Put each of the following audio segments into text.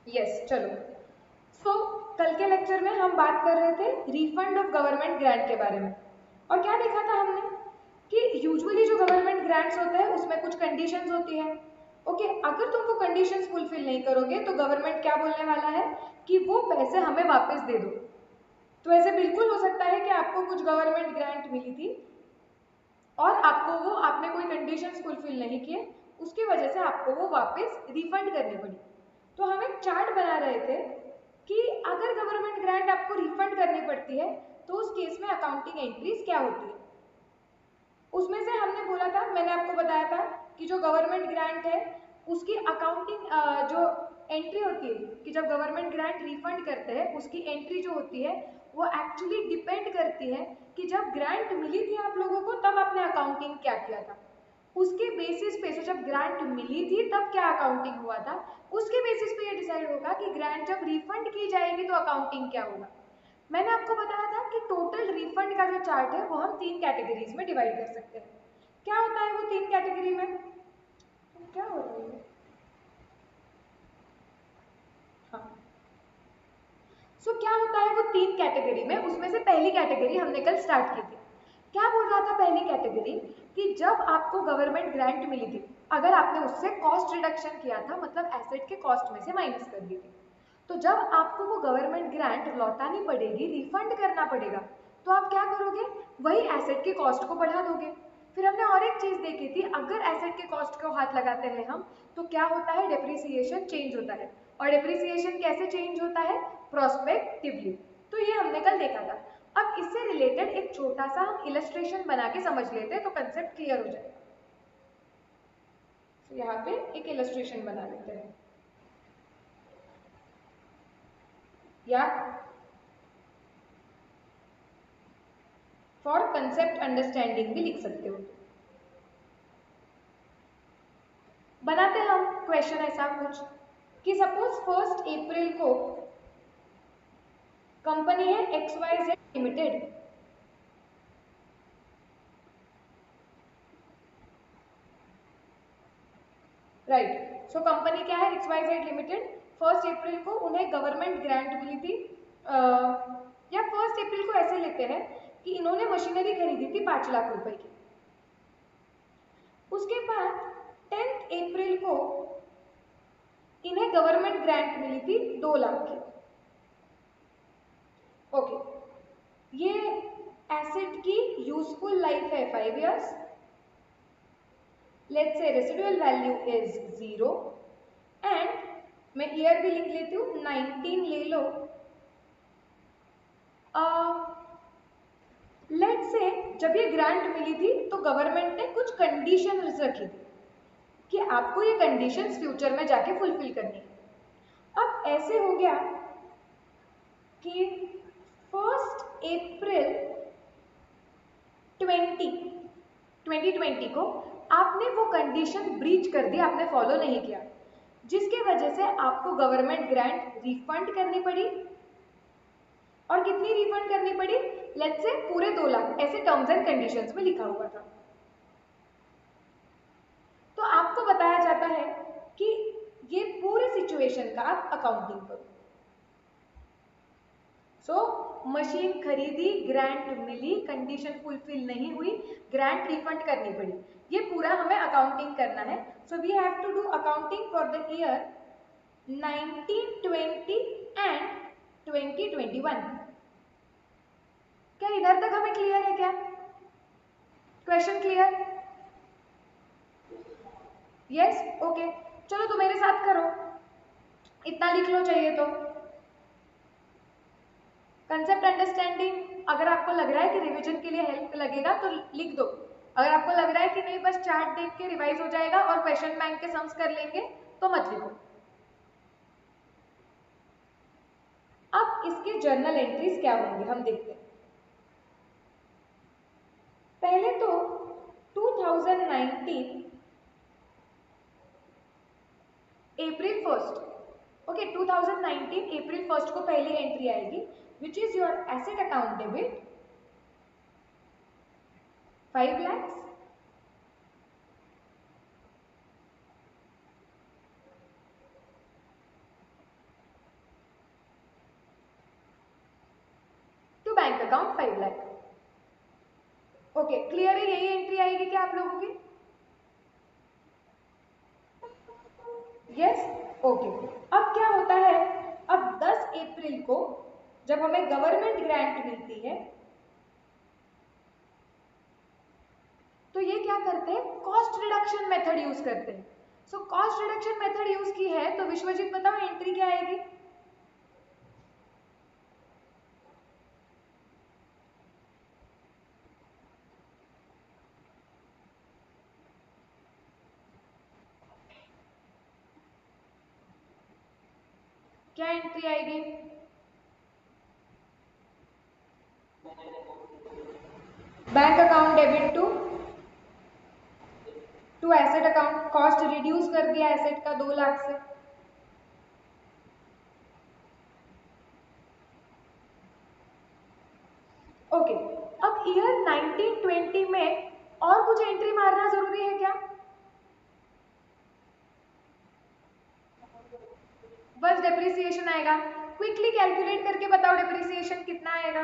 Yes, चलो। कल के लेक्चर में हम बात कर रहे थे रिफंड ऑफ गवर्नमेंट ग्रांट के बारे में। और क्या देखा था हमने कि यूजुअली जो गवर्नमेंट ग्रांट्स होते हैं उसमें कुछ कंडीशंस होती है। ओके, अगर तुम वो कंडीशंस फुलफिल नहीं करोगे तो गवर्नमेंट क्या बोलने वाला है कि वो पैसे हमें वापस दे दो। तो ऐसे बिल्कुल हो सकता है कि आपको कुछ गवर्नमेंट ग्रांट मिली थी और आपने कोई कंडीशंस फुलफिल नहीं किए, उसकी वजह से आपको वो वापस रिफंड करनी पड़ी। तो हम एक चार्ट बना रहे थे कि अगर गवर्नमेंट ग्रांट आपको रिफंड करनी पड़ती है तो उस केस में अकाउंटिंग एंट्रीज क्या होती है। उसमें से हमने बोला था, मैंने आपको बताया था कि जो गवर्नमेंट ग्रांट है उसकी अकाउंटिंग जो एंट्री होती है कि जब गवर्नमेंट ग्रांट रिफंड करते हैं उसकी एंट्री जो होती है वो एक्चुअली डिपेंड करती है कि जब ग्रांट मिली थी आप लोगों को तब आपने अकाउंटिंग क्या किया था। उसके बेसिस पे, जब ग्रांट मिली थी तब क्या अकाउंटिंग हुआ था, उसके बेसिस पे ये डिसाइड होगा कि ग्रांट जब रिफंड की जाएगी तो अकाउंटिंग क्या होगा। मैंने आपको बताया था कि टोटल रिफंड का जो चार्ट है वो हम 3 कैटेगरीज में डिवाइड कर सकते हैं। क्या होता है वो 3 कैटेगरी में? क्या हो रहा है? हाँ, क्या होता है वो 3 कैटेगरी में, उसमें से पहली कैटेगरी हमने कल स्टार्ट की थी। क्या बोल रहा था पहली कैटेगरी कि जब आपको गवर्नमेंट ग्रांट मिली थी, अगर आपने उससे कॉस्ट रिडक्शन किया था, मतलब एसेट के कॉस्ट में से माइनस कर दी थी, तो जब आपको वो गवर्नमेंट ग्रांट लौटानी पड़ेगी, रिफंड करना पड़ेगा, तो आप क्या करोगे? वही एसेट के कॉस्ट को बढ़ा दोगे। फिर हमने और एक चीज देखी थी, अगर एसेट के कॉस्ट को हाथ लगाते हैं हम तो क्या होता है? डेप्रिसिएशन चेंज होता है। और डेप्रिसिएशन कैसे चेंज होता है? प्रोस्पेक्टिवली। तो ये हमने कल देखा था। अब इससे रिलेटेड एक छोटा सा हम इलस्ट्रेशन बना के समझ लेते हैं तो कंसेप्ट क्लियर हो जाएगा। तो यहाँ पे एक इलस्ट्रेशन बना लेते हैं, या फॉर कंसेप्ट अंडरस्टैंडिंग भी लिख सकते हो। बनाते हम क्वेश्चन ऐसा कुछ कि सपोज 1 अप्रैल को कंपनी है XYZ लिमिटेड, राइट। कंपनी क्या है? XYZ limited. 1 अप्रैल को उन्हें गवर्नमेंट ग्रांट मिली थी, या 1 अप्रैल को ऐसे लेते हैं कि इन्होंने मशीनरी खरीदी थी 5 लाख रुपए की। उसके बाद 10 अप्रैल को इन्हें गवर्नमेंट ग्रांट मिली थी 2 लाख की। ओके, ये एसेट की यूजफुल लाइफ है 5 years। Let's say residual value is 0 and मैं ईयर भी लिख लेती हूँ, 19 ले लो। लेट्स से जब ये ग्रांट मिली थी तो गवर्नमेंट ने कुछ कंडीशन रखी थी कि आपको ये कंडीशंस फ्यूचर में जाके फुलफिल करनी है। अब ऐसे हो गया कि 1 अप्रैल 2020 को आपने वो कंडीशन ब्रीच कर दी, आपने फॉलो नहीं किया, जिसके वजह से आपको गवर्नमेंट ग्रांट रिफंड करनी पड़ी। और कितनी रिफंड करनी पड़ी? लेट्स से पूरे 2 लाख, ऐसे टर्म्स एंड कंडीशंस में लिखा हुआ था। तो आपको बताया जाता है कि ये पूरे सिचुएशन का आप अकाउंटिंग करो। मशीन खरीदी, ग्रांट मिली, कंडीशन फुलफिल नहीं हुई, ग्रांट रिफंड करनी पड़ी, ये पूरा हमें अकाउंटिंग करना है। We have to do accounting for the year 1920 and 2021। क्या इधर तक हमें क्लियर है? क्या क्वेश्चन क्लियर? Yes, okay. चलो तो मेरे साथ करो, इतना लिख लो चाहिए तो। कंसेप्ट अंडरस्टैंडिंग अगर आपको लग रहा है कि रिवीजन के लिए हेल्प लगेगा तो लिख दो। अगर आपको लग रहा है कि नहीं बस चार्ट देख के रिवाइज हो जाएगा और क्वेश्चन बैंक के सम्स कर लेंगे तो मत लिखो। अब इसके जर्नल एंट्रीज क्या होंगे हम देखते हैं। पहले तो 2019 अप्रैल 1, ओके, 2019 अप्रैल 1 को पहली एंट्री आएगी which is your asset account debit 5 lakhs, account 5 lakh. Okay, clear है? यही एंट्री आएगी क्या आप लोगों की? Yes, okay. अब क्या होता है, अब 10 अप्रैल को जब हमें गवर्नमेंट ग्रांट मिलती है तो ये क्या करते हैं, कॉस्ट रिडक्शन मेथड यूज करते हैं। So cost reduction method use की है तो विश्वजीत बताओ एंट्री क्या आएगी? क्या एंट्री आएगी? Bank account debit to asset account, cost reduce कर दिया एसेट का 2 लाख से। ओके, अब ईयर 1920 में और कुछ एंट्री मारना जरूरी है क्या? बस डेप्रिसिएशन आएगा। क्विकली कैलकुलेट करके बताओ डेप्रिसिएशन कितना आएगा?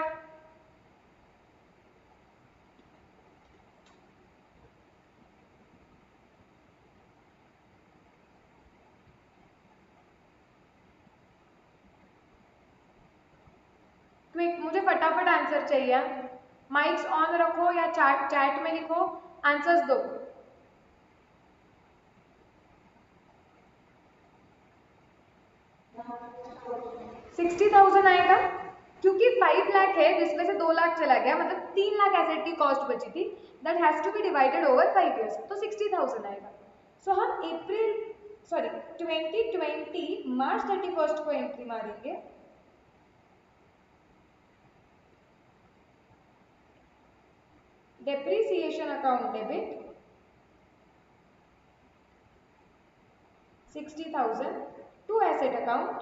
क्विक, मुझे फटाफट आंसर चाहिए। माइक्स ऑन रखो या चैट में लिखो, आंसर्स दो। 60,000 आएगा क्योंकि 5 लाख है जिसमें से 2 लाख चला गया, मतलब 3 लाख एसेट की कॉस्ट बची थी, that has to be divided over 5 years, तो 60,000 आएगा। सो हम 2020 मार्च 31 को एंट्री मारेंगे। Depreciation account debit 60,000 to asset account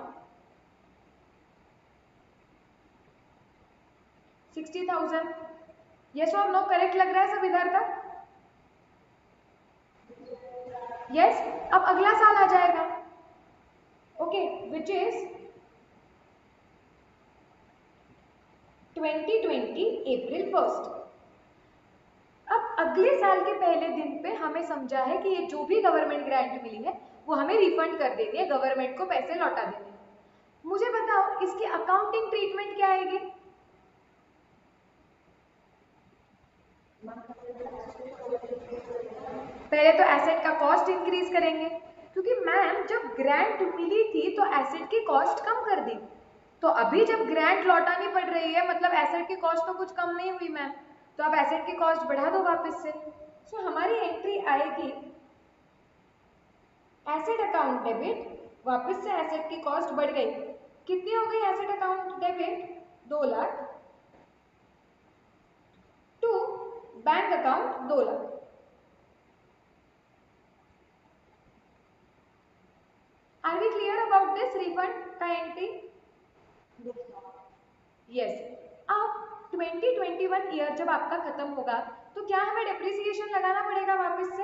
60,000। Yes और नो करेक्ट लग रहा है सब इधर तक? यस, अब अगला साल आ जाएगा। ओके, विच इज 2020 अप्रैल 1। अब अगले साल के पहले दिन पे हमें समझा है कि ये जो भी गवर्नमेंट ग्रांट मिली है वो हमें रिफंड कर देनी है, गवर्नमेंट को पैसे लौटा देने हैं। मुझे बताओ इसकी अकाउंटिंग ट्रीटमेंट क्या आएगी? पहले तो एसेट का कॉस्ट इंक्रीज करेंगे क्योंकि मैम जब ग्रांट मिली थी तो एसेट की कॉस्ट कम कर दी, तो अभी जब ग्रांट लौटानी पड़ रही है मतलब एसेट की कॉस्ट तो कुछ कम नहीं हुई मैम, तो आप एसेट की कॉस्ट बढ़ा दो वापस से। सो हमारी एंट्री आएगी एसेट अकाउंट डेबिट, वापस से एसेट की कॉस्ट बढ़ गई, कितनी हो गई asset account debit? 2 lakh to bank account 2 lakh. Are we clear about this refund का एंट्री? यस। अब 2021 ईयर जब आपका खत्म होगा तो क्या हमें डेप्रिसिएशन लगाना पड़ेगा वापस से?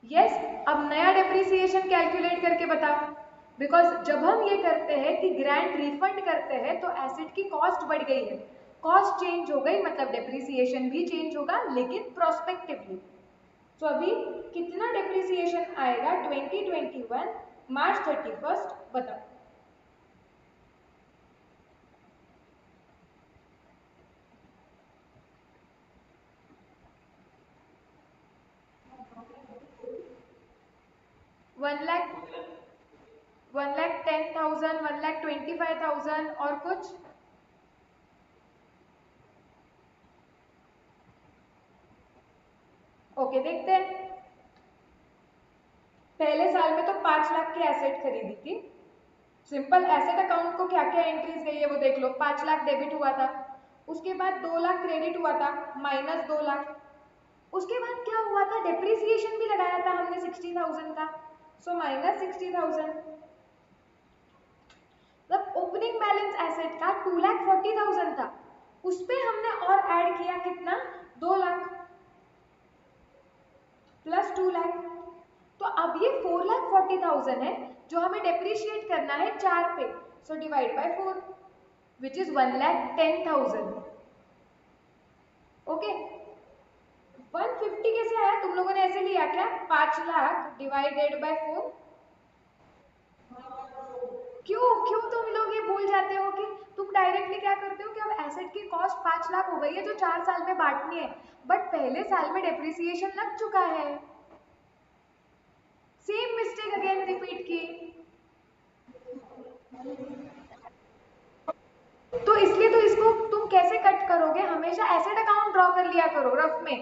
यस, अब नया डेप्रिसिएशन कैलकुलेट करके बताओ, बिकॉज जब हम ये करते हैं कि ग्रांट रिफंड करते हैं तो एसेट की कॉस्ट बढ़ गई है, कॉस्ट चेंज हो गई मतलब डेप्रिसिएशन भी चेंज होगा लेकिन प्रोस्पेक्टिवली। तो अभी कितना डेप्रिसिएशन आएगा 2021 मार्च 31 बताओ? वन लाख 1,10,000, 1,25,000 और कुछ? ओके, देखते हैं। पहले साल में तो 5 लाख की एसेट खरीदी थी। सिंपल एसेट अकाउंट को क्या क्या एंट्रीज गई है वो देख लो। 5 लाख डेबिट हुआ था, उसके बाद 2 लाख क्रेडिट हुआ था, माइनस 2 लाख। उसके बाद क्या हुआ था, डेप्रिसिएशन भी लगाया था हमने 60,000 का, सो माइनस 60,000। मतलब ओपनिंग बैलेंस एसेट का 2,40,000 था, उस पे हमने और ऐड किया कितना, 2 लाख प्लस 2 लाख, तो अब ये 4,40,000 है जो हमें डेप्रिशिएट करना है 4 पे, so divide by 4। Which is 1,10,000। Okay, 150 कैसे आया? तुम लोगों ने ऐसे लिया क्या? 5 लाख डिवाइडेड बाय 4? क्यों क्यों तुम लोग ये भूल जाते हो कि तुम डायरेक्टली क्या करते हो कि अब एसेट की कॉस्ट 5 लाख हो गई है जो 4 साल में बांटनी है, बट पहले साल में डेप्रिसिएशन लग चुका है। सेम मिस्टेक अगेन रिपीट की, तो इसलिए तो इसको तुम कैसे कट करोगे? हमेशा एसेट अकाउंट ड्रॉ कर लिया करो रफ में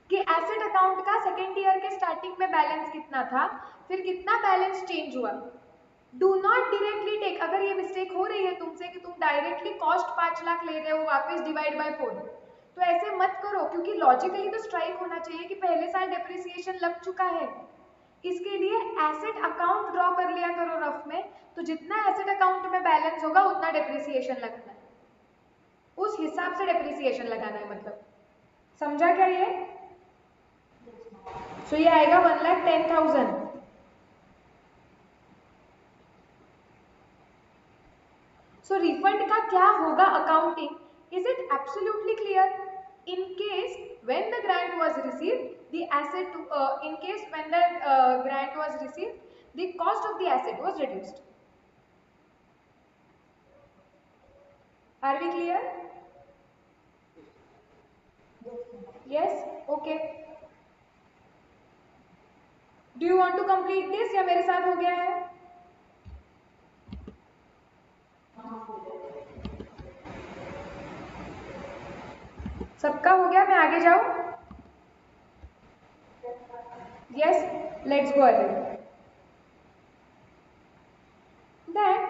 कि एसेट अकाउंट का सेकेंड ईयर के स्टार्टिंग में बैलेंस कितना था, फिर कितना बैलेंस चेंज हुआ। डू नॉट डायरेक्टली टेक, अगर ये मिस्टेक हो रही है तुमसे कि तुम डायरेक्टली कॉस्ट 5 लाख ले रहे हो वापस डिवाइड बाय 4, तो ऐसे मत करो, क्योंकि लॉजिकली तो स्ट्राइक होना चाहिए कि पहले साल डेप्रिसिएशन लग चुका है। इसके लिए एसेट अकाउंट ड्रॉ कर लिया करो रफ में, तो जितना एसेट अकाउंट में बैलेंस होगा उतना डेप्रिसिएशन लगना है, उस हिसाब से डेप्रिसिएशन लगाना है। मतलब समझा क्या ये? सो ये आएगा 1,10,000। सो रिफंड का क्या होगा accounting? Is it absolutely clear? In case when the grant was received, the asset in case when the grant was received, the cost of the asset was reduced. Are we clear? Yes? Okay. Do you want to complete this या मेरे साथ हो गया है? सबका हो गया? मैं आगे जाऊं? Yes, let's go ahead. That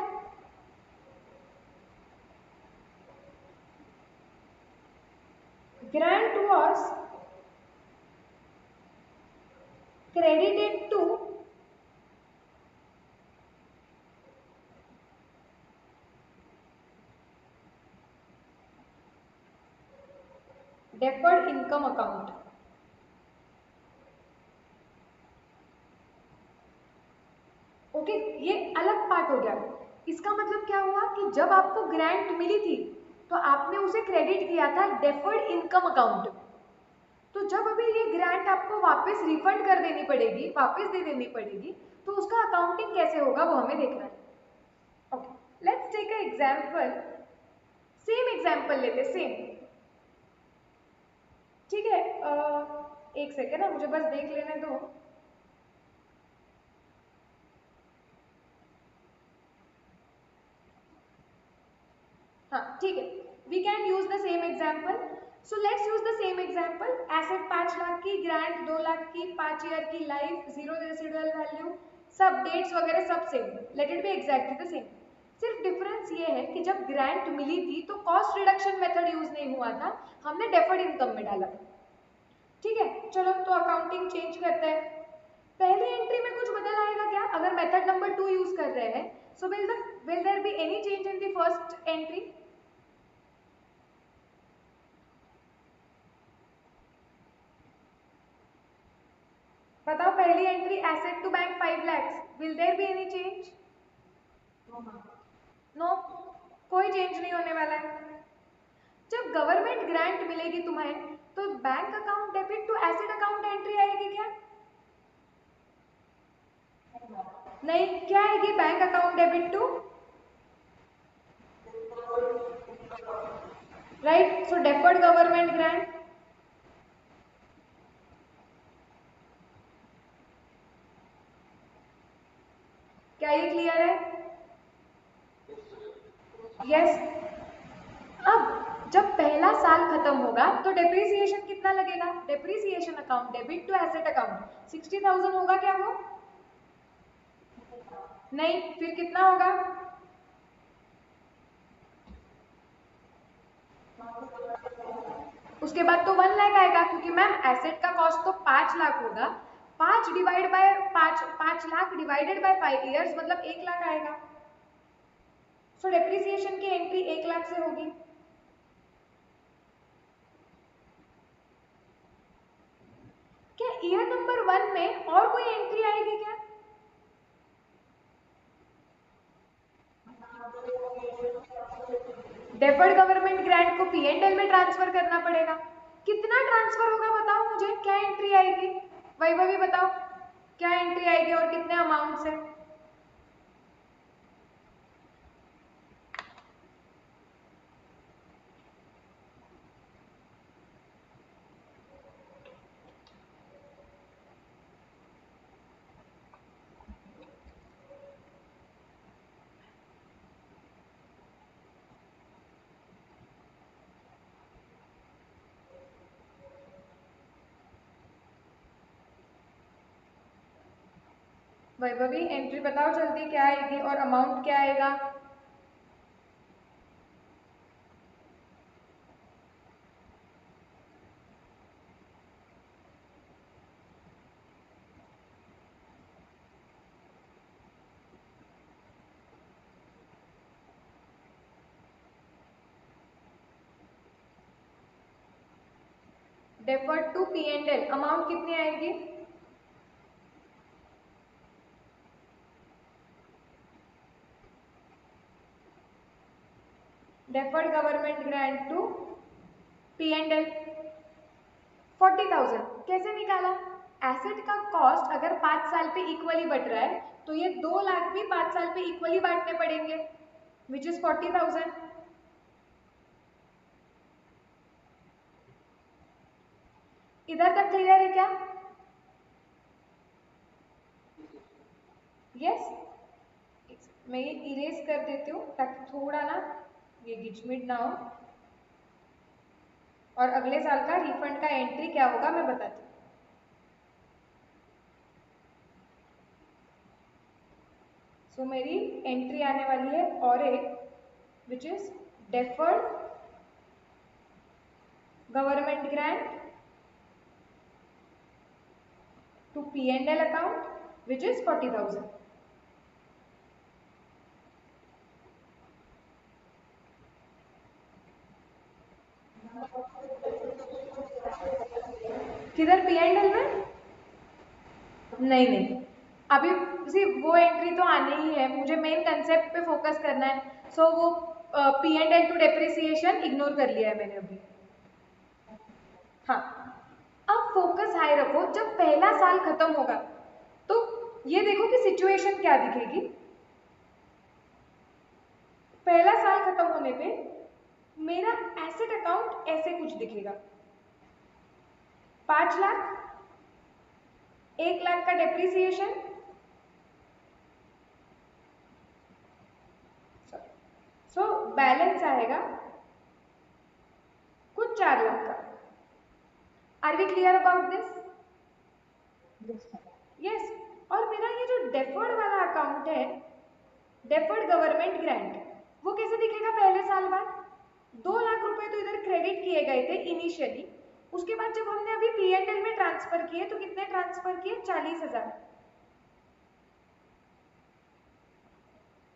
grant was credited to deferred income account. Okay, ये अलग पार्ट हो गया। इसका मतलब क्या हुआ कि जब आपको ग्रांट मिली थी तो आपने उसे क्रेडिट किया था डेफर्ड इनकम अकाउंट। तो जब अभी ये ग्रांट आपको वापस रिफंड कर देनी पड़ेगी, वापस दे देनी पड़ेगी, तो उसका अकाउंटिंग कैसे होगा वो हमें देखना है। Okay, let's take a example. Same example लेते, सेम। ठीक है, एक सेकेंड ना, मुझे बस देख लेने दो। हाँ ठीक है, we can use the same example. So let's use the same example. Asset 5 lakh की, ग्रांट 2 लाख की, 5 ईयर की लाइफ, जीरो रेसिडुअल वैल्यू, सब डेट्स वगैरह सब same, let it be exactly the same. सिर्फ डिफरेंस ये है कि जब ग्रांट मिली थी तो कॉस्ट रिडक्शन मेथड यूज नहीं हुआ था, हमने डेफर्ड इनकम में डाला। ठीक है, चलो तो अकाउंटिंग चेंज करते हैं। पहली एंट्री में कुछ बदल आएगा क्या अगर मेथड नंबर 2 यूज कर रहे हैं? So will there be any change in the first entry? बताओ, पहली entry asset to bank 5 lakhs, will there be any change? No, कोई चेंज नहीं होने वाला है। जब गवर्नमेंट ग्रांट मिलेगी तुम्हें तो bank account debit to asset account entry आएगी क्या? नहीं, क्या आएगी? Bank account debit to, right? So deferred government grant. क्या ये क्लियर है? यस। अब जब पहला साल खत्म होगा तो डेप्रिसिएशन कितना लगेगा? Depreciation account debit to asset account 60,000 होगा क्या वो? नहीं, फिर कितना होगा? उसके बाद तो 1 लाख आएगा, क्योंकि मैम एसेट का कॉस्ट तो 5 लाख होगा। 5 divide by 5 lakh divided by 5 years मतलब 1 लाख आएगा। सो डेप्रिसिएशन की एंट्री 1 लाख से होगी। क्या ईयर नंबर 1 में और कोई एंट्री आएगी क्या? डेफर्ड गवर्नमेंट ग्रांट को P&L में ट्रांसफर करना पड़ेगा। कितना ट्रांसफर होगा बताओ मुझे, क्या एंट्री आएगी? वैभवी बताओ क्या एंट्री आएगी और कितने अमाउंट से? वैभवी एंट्री बताओ जल्दी, क्या आएगी और अमाउंट क्या आएगा? डेफर्ड टू P&L अमाउंट कितनी आएगी? Deferred government grant to P&L 40,000। कैसे निकाला? एसेट का कॉस्ट अगर 5 साल पे इक्वली बढ़ रहा है तो ये 2 लाख भी 5 साल पे इक्वली बांटने पड़ेंगे, विच इज 40,000। इधर तक क्लियर है क्या? यस, मैं ये इरेज कर देती हूँ ताकि थोड़ा ना ये गिचमिट ना हो, और अगले साल का रिफंड का एंट्री क्या होगा मैं बताती हूँ। सो मेरी एंट्री आने वाली है और एक which is deferred government grant to P&L account which is 40,000। किधर P&L में? नहीं नहीं, अभी सिर्फ वो एंट्री तो आनी ही है, मुझे मेन कंसेप्ट पे फोकस करना है। सो वो P&L टू डेप्रिसिएशन इग्नोर कर लिया है मैंने अभी। हाँ, अब फोकस हाई रखो, जब पहला साल खत्म होगा तो ये देखो कि सिचुएशन क्या दिखेगी। पहला साल खत्म होने पे मेरा एसेट अकाउंट ऐसे कुछ दिखेगा, 5 लाख, 1 लाख का डेप्रिसिएशन, सो बैलेंस आएगा कुछ 4 लाख का। Are we clear about this? Yes. और मेरा ये जो डेफर्ड वाला अकाउंट है, डेफर्ड गवर्नमेंट ग्रांट, वो कैसे दिखेगा पहले साल बाद? 2 लाख रुपए तो इधर क्रेडिट किए गए थे इनिशियली, उसके बाद जब हमने अभी P&L में ट्रांसफर किए तो कितने ट्रांसफर किए? 40,000।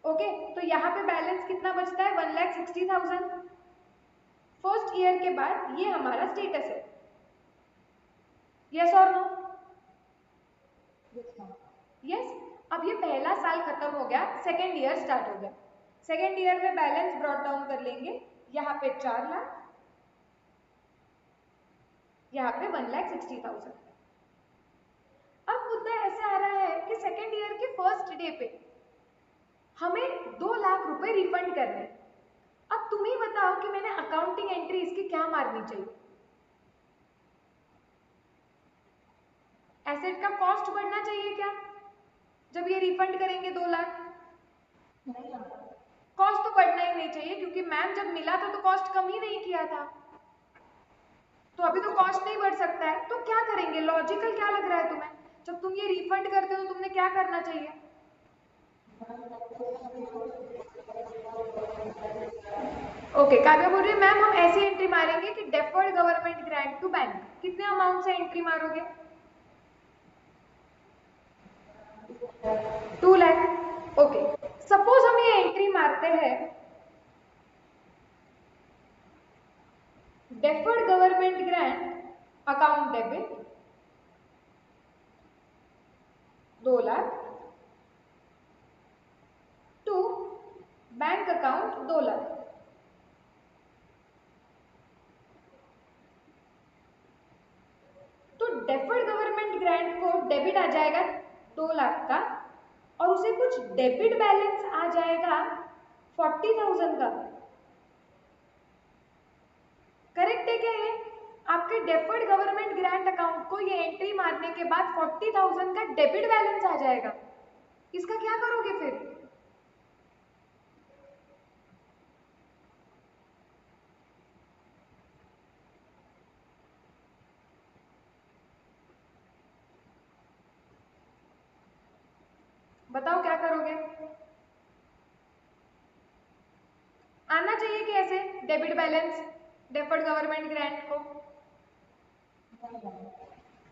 ओके, तो यहाँ पे बैलेंस कितना बचता है? 1,60,000। फर्स्ट ईयर के बाद ये हमारा स्टेटस है, यस और नो? यस। अब ये पहला साल खत्म हो गया, सेकेंड ईयर स्टार्ट हो गया। सेकेंड ईयर में बैलेंस ब्रॉट डाउन कर लेंगे, यहाँ पे 4 लाख, यहाँ पे 1,60,000। अब मुद्दा ऐसे आ रहा है कि सेकेंड ईयर के फर्स्ट डे पे हमें 2 लाख रुपए रिफंड करने हैं। अब तुम ही बताओ कि मैंने अकाउंटिंग एंट्री इसकी क्या मारनी चाहिए? एसेट का कॉस्ट बढ़ना चाहिए क्या जब ये रिफंड करेंगे 2 लाख? कॉस्ट तो बढ़ना ही नहीं चाहिए, क्योंकि मैम जब मिला था तो कॉस्ट कम ही नहीं किया था, तो अभी तो कॉस्ट नहीं बढ़ सकता है। तो क्या करेंगे? लॉजिकल क्या लग रहा है तुम्हें? जब तुम ये रिफंड करते हो तो तुमने क्या करना चाहिए? ओके, काव्या बोल रही है मैम हम ऐसी एंट्री मारेंगे कि deferred government grant to bank. कितने अमाउंट से एंट्री मारोगे? 2 लाख। ओके, सपोज हम ये एंट्री मारते हैं, deferred government grant account debit 2 lakh to bank account 2 lakh. Grant को डेबिट आ जाएगा 2 लाख का और उसे कुछ डेबिट बैलेंस आ जाएगा 40,000 का। करेक्ट है क्या ये? आपके डेफर्ड गवर्नमेंट ग्रांट अकाउंट को ये एंट्री मारने के बाद 40,000 का डेबिट बैलेंस आ जाएगा। इसका क्या करोगे फिर? बताओ क्या करोगे? आना चाहिए कैसे debit balance deferred government grant को?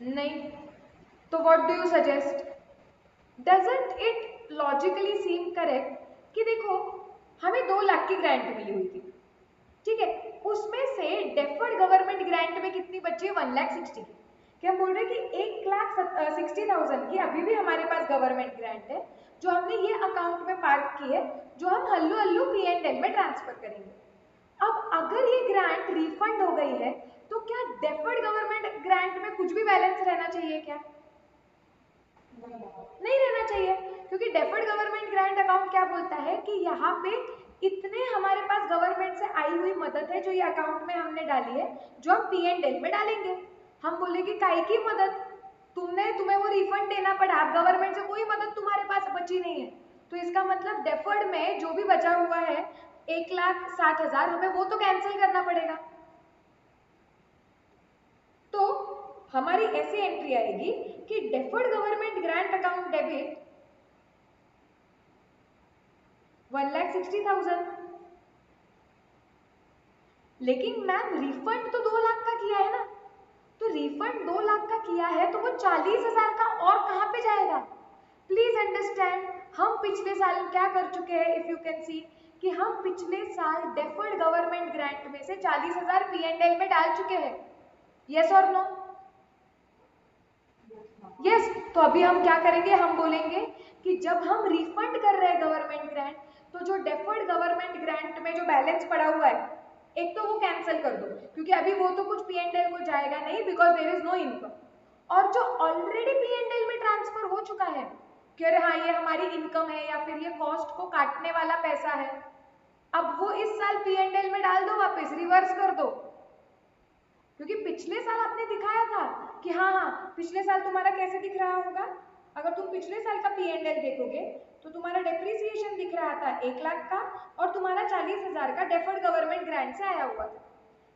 नहीं। तो what do you suggest? Doesn't it logically seem correct कि देखो हमें 2 लाख की ग्रांट मिली हुई थी, ठीक है, उसमें से डेफर्ड गवर्नमेंट ग्रांट में कितनी बची है? 1,60,000 की। क्या हम बोल रहे हैं कि 1,60,000 की अभी भी हमारे पास गवर्नमेंट ग्रांट है जो हमने ये अकाउंट में पार्क की है, जो हम हल्लू हल्लू P&L में ट्रांसफर करेंगे। अब अगर ये ग्रांट रिफंड हो गई है तो क्या डेफर्ड गवर्नमेंट ग्रांट में कुछ भी बैलेंस रहना चाहिए क्या? नहीं रहना चाहिए, क्योंकि डेफर्ड गवर्नमेंट ग्रांट अकाउंट क्या बोलता है कि यहाँ पे इतने हमारे पास गवर्नमेंट से आई हुई मदद है जो ये अकाउंट में हमने डाली है, जो हम P&L में डालेंगे। हम बोलेंगे काहे की मदद, तुम्हें वो रिफंड देना पड़ा, अब गवर्नमेंट से कोई मदद तुम्हारे पास बची नहीं है, तो इसका मतलब डेफर्ड में जो भी बचा हुआ है 1,60,000 हमें वो तो कैंसिल करना पड़ेगा। तो हमारी ऐसी एंट्री आएगी कि deferred government grant account debit 1,60,000। लेकिन मैम रिफंड तो 2 लाख का किया है ना, तो रिफंड 2 लाख का किया है तो वो 40,000 का और कहाँ पे जाएगा? प्लीज अंडरस्टैंड, हम पिछले साल क्या कर चुके हैं, इफ यू कैन सी, कि हम पिछले साल डेफर्ड गवर्नमेंट ग्रांट में से 40,000 P&L में डाल चुके हैं। यस और नो? यस। तो अभी हम क्या करेंगे, हम बोलेंगे कि जब हम रिफंड कर रहे हैं गवर्नमेंट ग्रांट, तो जो डेफर्ड गवर्नमेंट ग्रांट में जो बैलेंस पड़ा हुआ है एक तो वो कैंसिल कर दो, क्योंकि अभी वो तो कुछ P&L को जाएगा नहीं, because there is no income. और जो ऑलरेडी P&L में ट्रांसफर हो चुका है कि अरे हाँ ये हमारी इनकम है या फिर ये कॉस्ट को काटने वाला पैसा है, अब वो इस साल P&L में डाल दो, वापस रिवर्स कर दो। क्योंकि पिछले साल आपने दिखाया था कि हाँ हाँ, पिछले साल तुम्हारा कैसे दिख रहा होगा, अगर तुम पिछले साल का P&L देखोगे तो तुम्हारा डेप्रिसिएशन दिख रहा था 1 लाख का और तुम्हारा 40,000 का डेफर्ड गवर्नमेंट ग्रांट से आया हुआ था।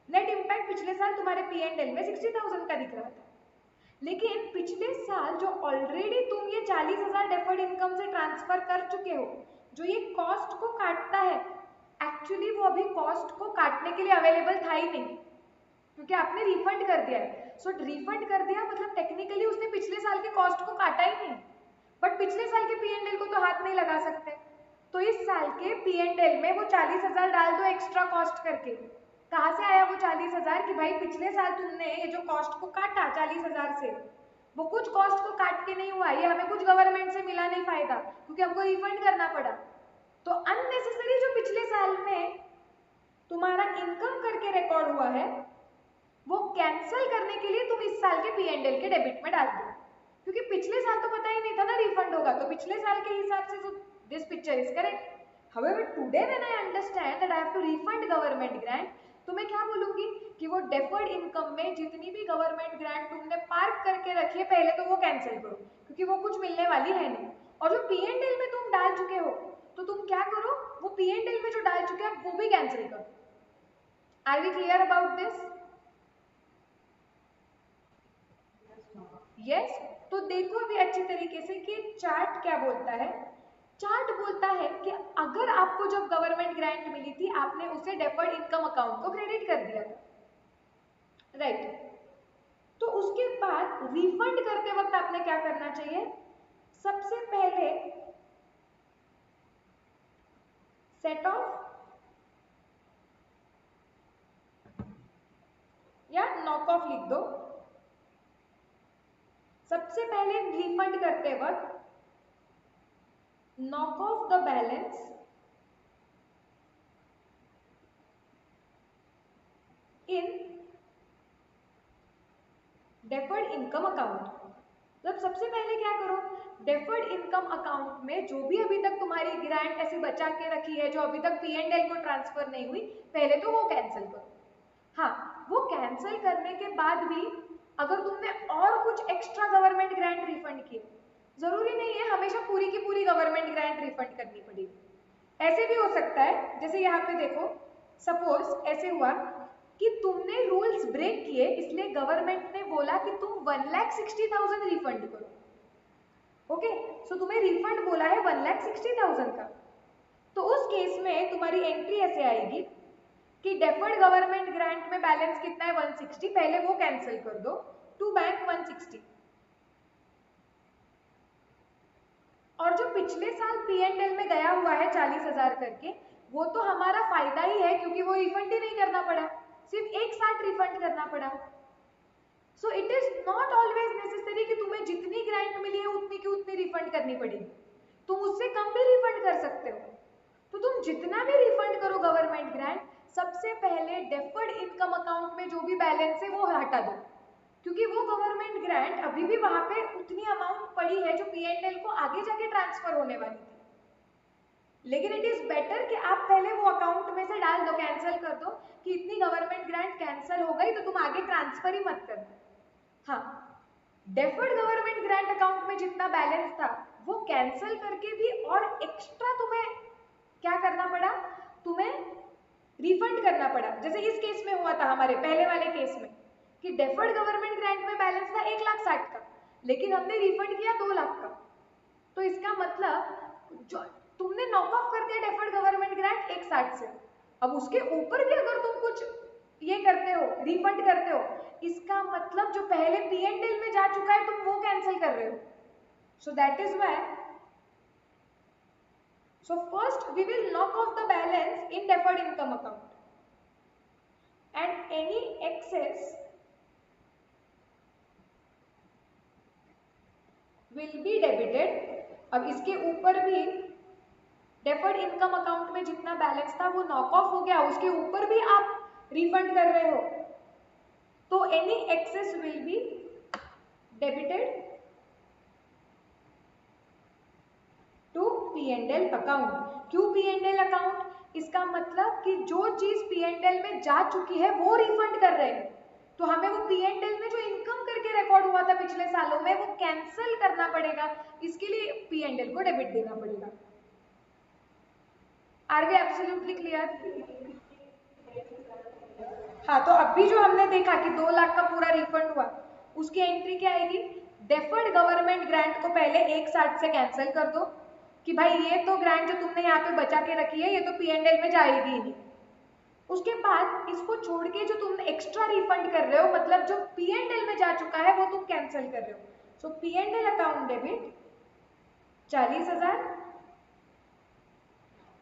नेट इम्पैक्ट पिछले साल तुम्हारे P&L में 60,000 का दिख रहा था। लेकिन पिछले साल जो ऑलरेडी तुम ये 40,000 डेफर्ड इनकम से ट्रांसफर कर चुके हो, जो ये कॉस्ट को काटता है, एक्चुअली वो अभी कॉस्ट को काटने के लिए अवेलेबल था ही नहीं, क्योंकि आपने रिफंड कर दिया है। सो रिफंड कर दिया मतलब टेक्निकली उसने पिछले साल के कॉस्ट को काटा ही नहीं, बट पिछले साल के P&L को तो हाथ नहीं लगा सकते, तो इस साल के P&L में वो 40,000 डाल दो एक्स्ट्रा कॉस्ट करके। कहाँ से आया वो 40,000? कि भाई पिछले साल तुमने ये जो कॉस्ट को काटा 40,000 से, वो कुछ कॉस्ट को काट के नहीं हुआ, ये हमें कुछ गवर्नमेंट से मिला नहीं फायदा, क्योंकि हमको रिफंड करना पड़ा। तो अननेसेसरी जो पिछले साल में तुम्हारा इनकम करके रिकॉर्ड हुआ है वो कैंसिल करने के लिए तुम इस साल के P&L के डेबिट में डाल दो, क्योंकि पिछले साल तो पता ही नहीं था ना रिफंड होगा, तो पिछले साल के हिसाब से तो this picture is correct. However, today when I understand that I have to refund government grant, तो मैं क्या बोलूंगी कि वो डेफर्ड इनकम में जितनी भी गवर्नमेंट ग्रांट तुमने पार्क करके रखी है पहले तो वो कैंसिल करो, क्योंकि वो कुछ मिलने वाली है नहीं। और जो P&L में तुम डाल चुके हो तो तुम क्या करो, वो P&L में जो डाल चुके हो वो भी कैंसिल करो। Are we clear about this? Yes. तो देखो अभी अच्छी तरीके से कि चार्ट क्या बोलता है। चार्ट बोलता है कि अगर आपको जब गवर्नमेंट ग्रांट मिली थी आपने उसे डेफर्ड इनकम अकाउंट को क्रेडिट कर दिया था, राइट। तो उसके बाद रिफंड करते वक्त आपने क्या करना चाहिए, सबसे पहले सेट ऑफ या नॉक ऑफ लिख दो। सबसे पहले रिफंड करते वक्त knock off the balance in deferred income account। मतलब सबसे पहले क्या करो, डेफर्ड इनकम अकाउंट में जो भी अभी तक तुम्हारी ग्रांट ऐसी बचा के रखी है, जो अभी तक P&L को ट्रांसफर नहीं हुई, पहले तो वो कैंसिल करो। हाँ, वो कैंसिल करने के बाद भी अगर तुमने और कुछ एक्स्ट्रा गवर्नमेंट ग्रांट रिफंड किए, जरूरी नहीं है हमेशा पूरी की पूरी गवर्नमेंट ग्रांट रिफंड करनी पड़ेगी। ऐसे भी हो सकता है, जैसे यहाँ पे देखो, सपोज ऐसे हुआ कि तुमने रूल्स ब्रेक किए, इसलिए गवर्नमेंट ने बोला कि तुम 1,60,000 रिफंड करो। ओके, सो तुम्हें रिफंड बोला है 1,60,000 का, तो उस केस में तुम्हारी एंट्री ऐसे आएगी कि डेफर्ड गवर्नमेंट ग्रांट में बैलेंस कितना है 160, पहले वो कैंसिल कर दो, टू बैंक 160। और जो पिछले साल P&L में गया हुआ है 40,000 करके, वो तो हमारा फायदा ही है क्योंकि वो रिफंड ही नहीं करना पड़ा, सिर्फ एक साथ रिफंड करना पड़ा। So it is not always necessary कि तुम्हें जितनी ग्रांट मिली है उतनी की उतनी रिफंड करनी पड़ेगी, तुम उससे कम भी रिफंड कर सकते हो। तो तुम जितना भी रिफंड करो गवर्नमेंट ग्रांट, सबसे पहले डेफर्ड इनकम अकाउंट में जो भी बैलेंस है वो हटा दो, क्योंकि वो गवर्नमेंट ग्रांट अभी भी वहां पे उतनी अमाउंट पड़ी है जो P&L को आगे जाके ट्रांसफर होने वाली थी। लेकिन इट इज बेटर कि आप पहले वो अकाउंट में से डाल दो, कैंसिल कर दो कि इतनी गवर्नमेंट ग्रांट कैंसिल हो गई तो तुम आगे ट्रांसफर ही मत करना। हाँ, डेफर्ड गवर्नमेंट ग्रांट अकाउंट में जितना बैलेंस था वो कैंसिल करके भी और एक्स्ट्रा तुम्हें क्या करना पड़ा, तुम्हें रिफंड करना पड़ा। जैसे इस केस में हुआ था, हमारे पहले वाले केस में, कि डेफर्ड गवर्नमेंट ग्रांट में बैलेंस था 1,60,000 का, लेकिन हमने रिफंड किया 2 लाख का। तो इसका मतलब जो तुमने नॉक ऑफ कर दिया डेफर्ड गवर्नमेंट ग्रांट 1,60 से, अब उसके ऊपर भी अगर तुम कुछ ये करते हो, रिफंड करते हो, इसका मतलब जो पहले P&L में जा चुका है तुम वो कैंसिल कर रहे हो। So that is why, so first we will knock off the balance in deferred income account and any excess will be debited। अब इसके ऊपर भी डेफर्ड इनकम अकाउंट में जितना बैलेंस था वो नॉक ऑफ हो गया, उसके ऊपर भी आप रिफंड कर रहे हो, तो any excess will be debited to P&L account. क्यों P&L अकाउंट? इसका मतलब कि जो चीज P&L में जा चुकी है वो रिफंड कर रहे हैं, तो हमें वो P&L में जो इनकम करके रिकॉर्ड हुआ था पिछले सालों में वो कैंसिल करना पड़ेगा, इसके लिए P&L को डेबिट देना पड़ेगा। Are we absolutely clear? हाँ, तो अभी जो हमने देखा कि 2 लाख का पूरा रिफंड हुआ, उसकी एंट्री क्या आएगी, डेफर्ड गवर्नमेंट ग्रांट को पहले 1,60 से कैंसिल कर दो कि भाई ये तो ग्रांट जो तुमने यहाँ पे बचा के रखी है ये तो P&L में जाएगी ही नहीं। उसके बाद इसको छोड़ के जो तुम एक्स्ट्रा रिफंड कर रहे हो, मतलब जो P&L में जा चुका है वो तुम कैंसिल कर रहे हो। So P&L account debit 40,000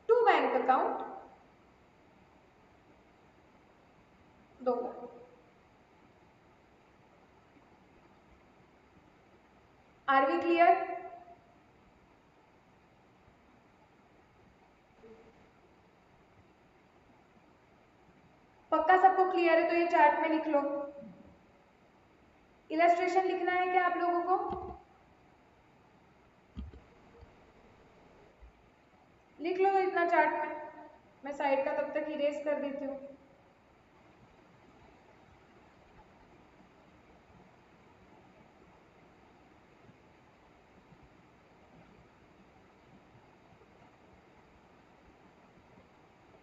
to bank account 2 lakh. Are we clear? पक्का सबको क्लियर है तो ये चार्ट में लिख लो। इलस्ट्रेशन लिखना है क्या आप लोगों को? लिख लो इतना चार्ट में, मैं साइड का तब तक इरेज कर देती हूँ।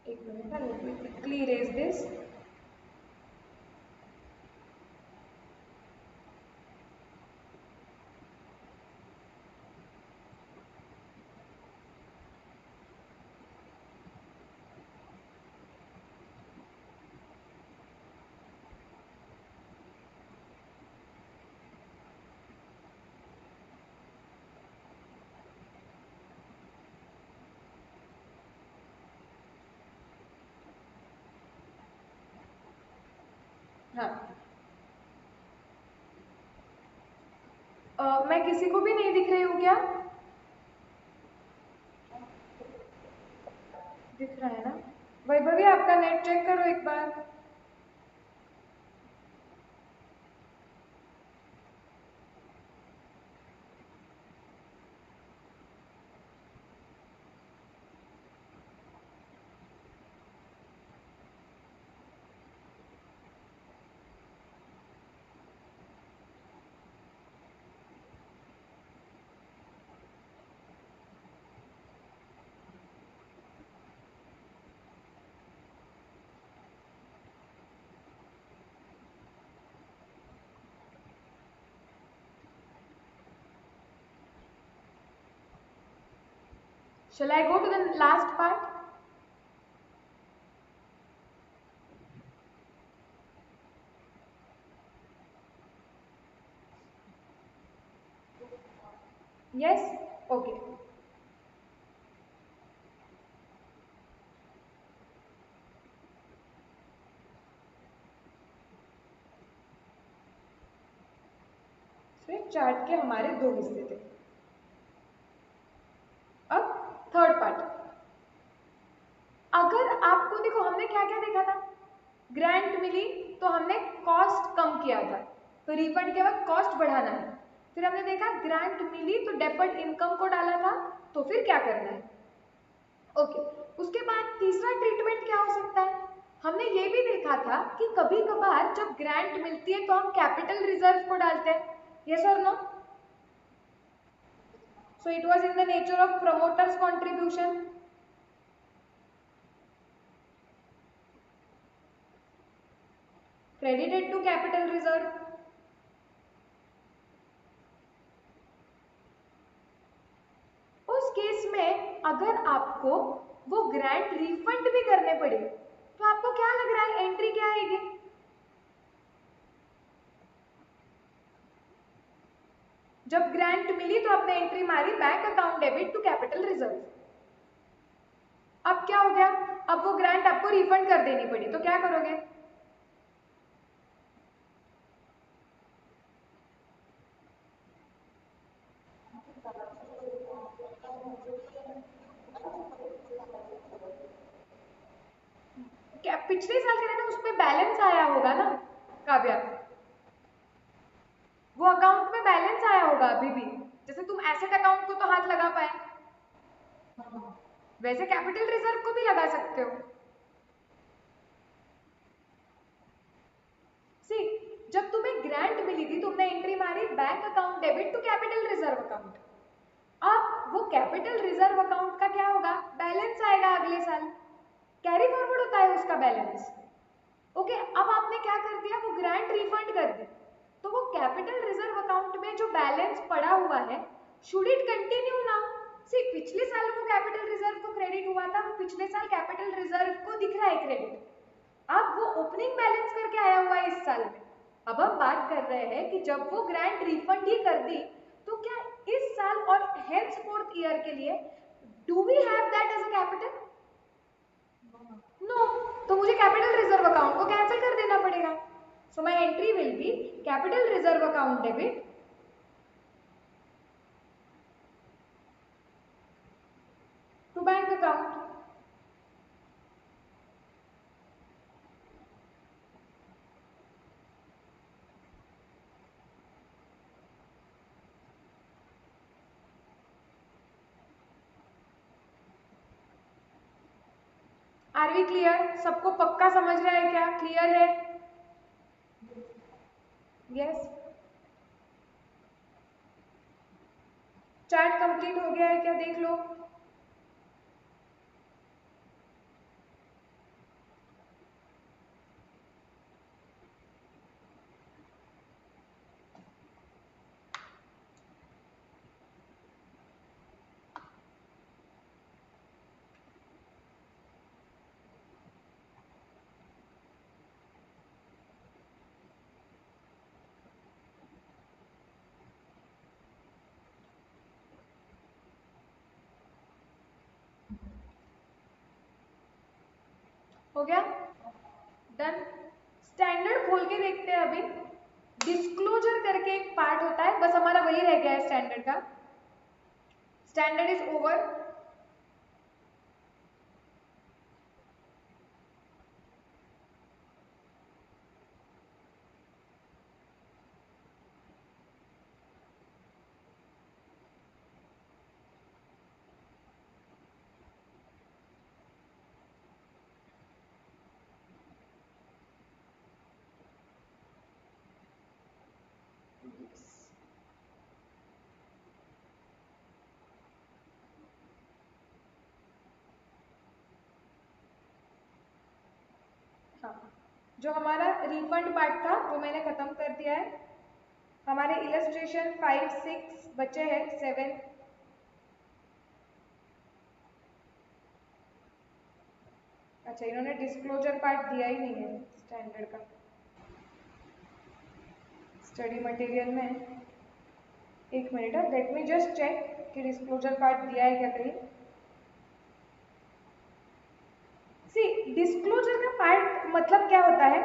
एक minute, let me quickly erase this. हाँ, मैं किसी को भी नहीं दिख रही हूँ क्या? दिख रहा है ना? वैभवी आपका नेट चेक करो एक बार। Shall I go to the last part? Yes? Okay. फिर चार्ट के हमारे दो हिस्से थे। अब थर्ड पार्ट, अगर आपको देखो हमने क्या क्या देखा था, ग्रांट मिली तो हमने कॉस्ट कम किया था, तो रिफंड के वक्त कॉस्ट बढ़ाना है। फिर हमने देखा ग्रांट मिली तो डेफर्ड इनकम को डाला था, तो फिर क्या करना है। ओके, उसके बाद तीसरा ट्रीटमेंट क्या हो सकता है, हमने ये भी देखा था कि कभी कभार जब ग्रांट मिलती है तो हम कैपिटल रिजर्व को डालते हैं, यस और no. So it was in the nature of promoters contribution, credited to capital reserve. उस केस में अगर आपको वो ग्रांट रिफंड भी करने पड़े तो आपको क्या लग रहा है एंट्री क्या आएगी, जब ग्रांट मिली तो आपने एंट्री मारी bank account debit to capital reserve. अब क्या हो गया, अब वो ग्रांट आपको रिफंड कर देनी पड़ी तो क्या करोगे, क्या पिछले साल कह रहे ना उस पे बैलेंस आया होगा ना काव्या, वो अकाउंट में बैलेंस आया होगा अभी भी, जैसे तुम एसेट अकाउंट को तो हाथ लगा पाए, वैसे कैपिटल रिजर्व को भी लगा सकते हो। सी, जब तुम्हें ग्रांट मिली थी तुमने एंट्री मारी bank account debit to capital reserve account, अब वो कैपिटल रिजर्व अकाउंट का क्या होगा, बैलेंस आएगा अगले साल, कैरी फॉरवर्ड होता है उसका बैलेंस। ओके, अब आपने क्या कर दिया, वो ग्रांट रिफंड कर दी, तो वो कैपिटल रिजर्व अकाउंट में जो बैलेंस पड़ा हुआ है शुड इट कंटिन्यू नाउ। सी, पिछले साल वो कैपिटल रिजर्व को क्रेडिट हुआ था, वो पिछले साल कैपिटल रिजर्व को दिख रहा है क्रेडिट, अब वो ओपनिंग बैलेंस करके आया हुआ है इस साल में। अब हम बात कर रहे हैं कि जब वो ग्रांट रिफंड ही कर दी तो क्या इस साल और हेंस फोर्थ ईयर के लिए do we have that as a capital, no, तो मुझे कैपिटल रिजर्व अकाउंट को कैंसिल कर देना पड़ेगा। So my entry will be capital reserve account debit to bank account. Are we clear, सबको पक्का समझ रहा है क्या, क्लियर है, यस। चार्ट कंप्लीट हो गया है क्या, देख लो। हो गया, डन। स्टैंडर्ड खोल के देखते हैं अभी, डिस्क्लोजर करके एक पार्ट होता है, बस हमारा वही रह गया है स्टैंडर्ड का, स्टैंडर्ड इज ओवर। हाँ, जो हमारा रिफंड पार्ट था वो मैंने खत्म कर दिया है, हमारे इलस्ट्रेशन 5 6 बचे हैं, 7 अच्छा, इन्होंने डिस्क्लोजर पार्ट दिया ही नहीं है स्टैंडर्ड का स्टडी मटेरियल में। एक minute, let me just check कि डिस्क्लोजर पार्ट दिया है क्या कहीं। सी, डिस्क्लोजर का पार्ट मतलब क्या होता है,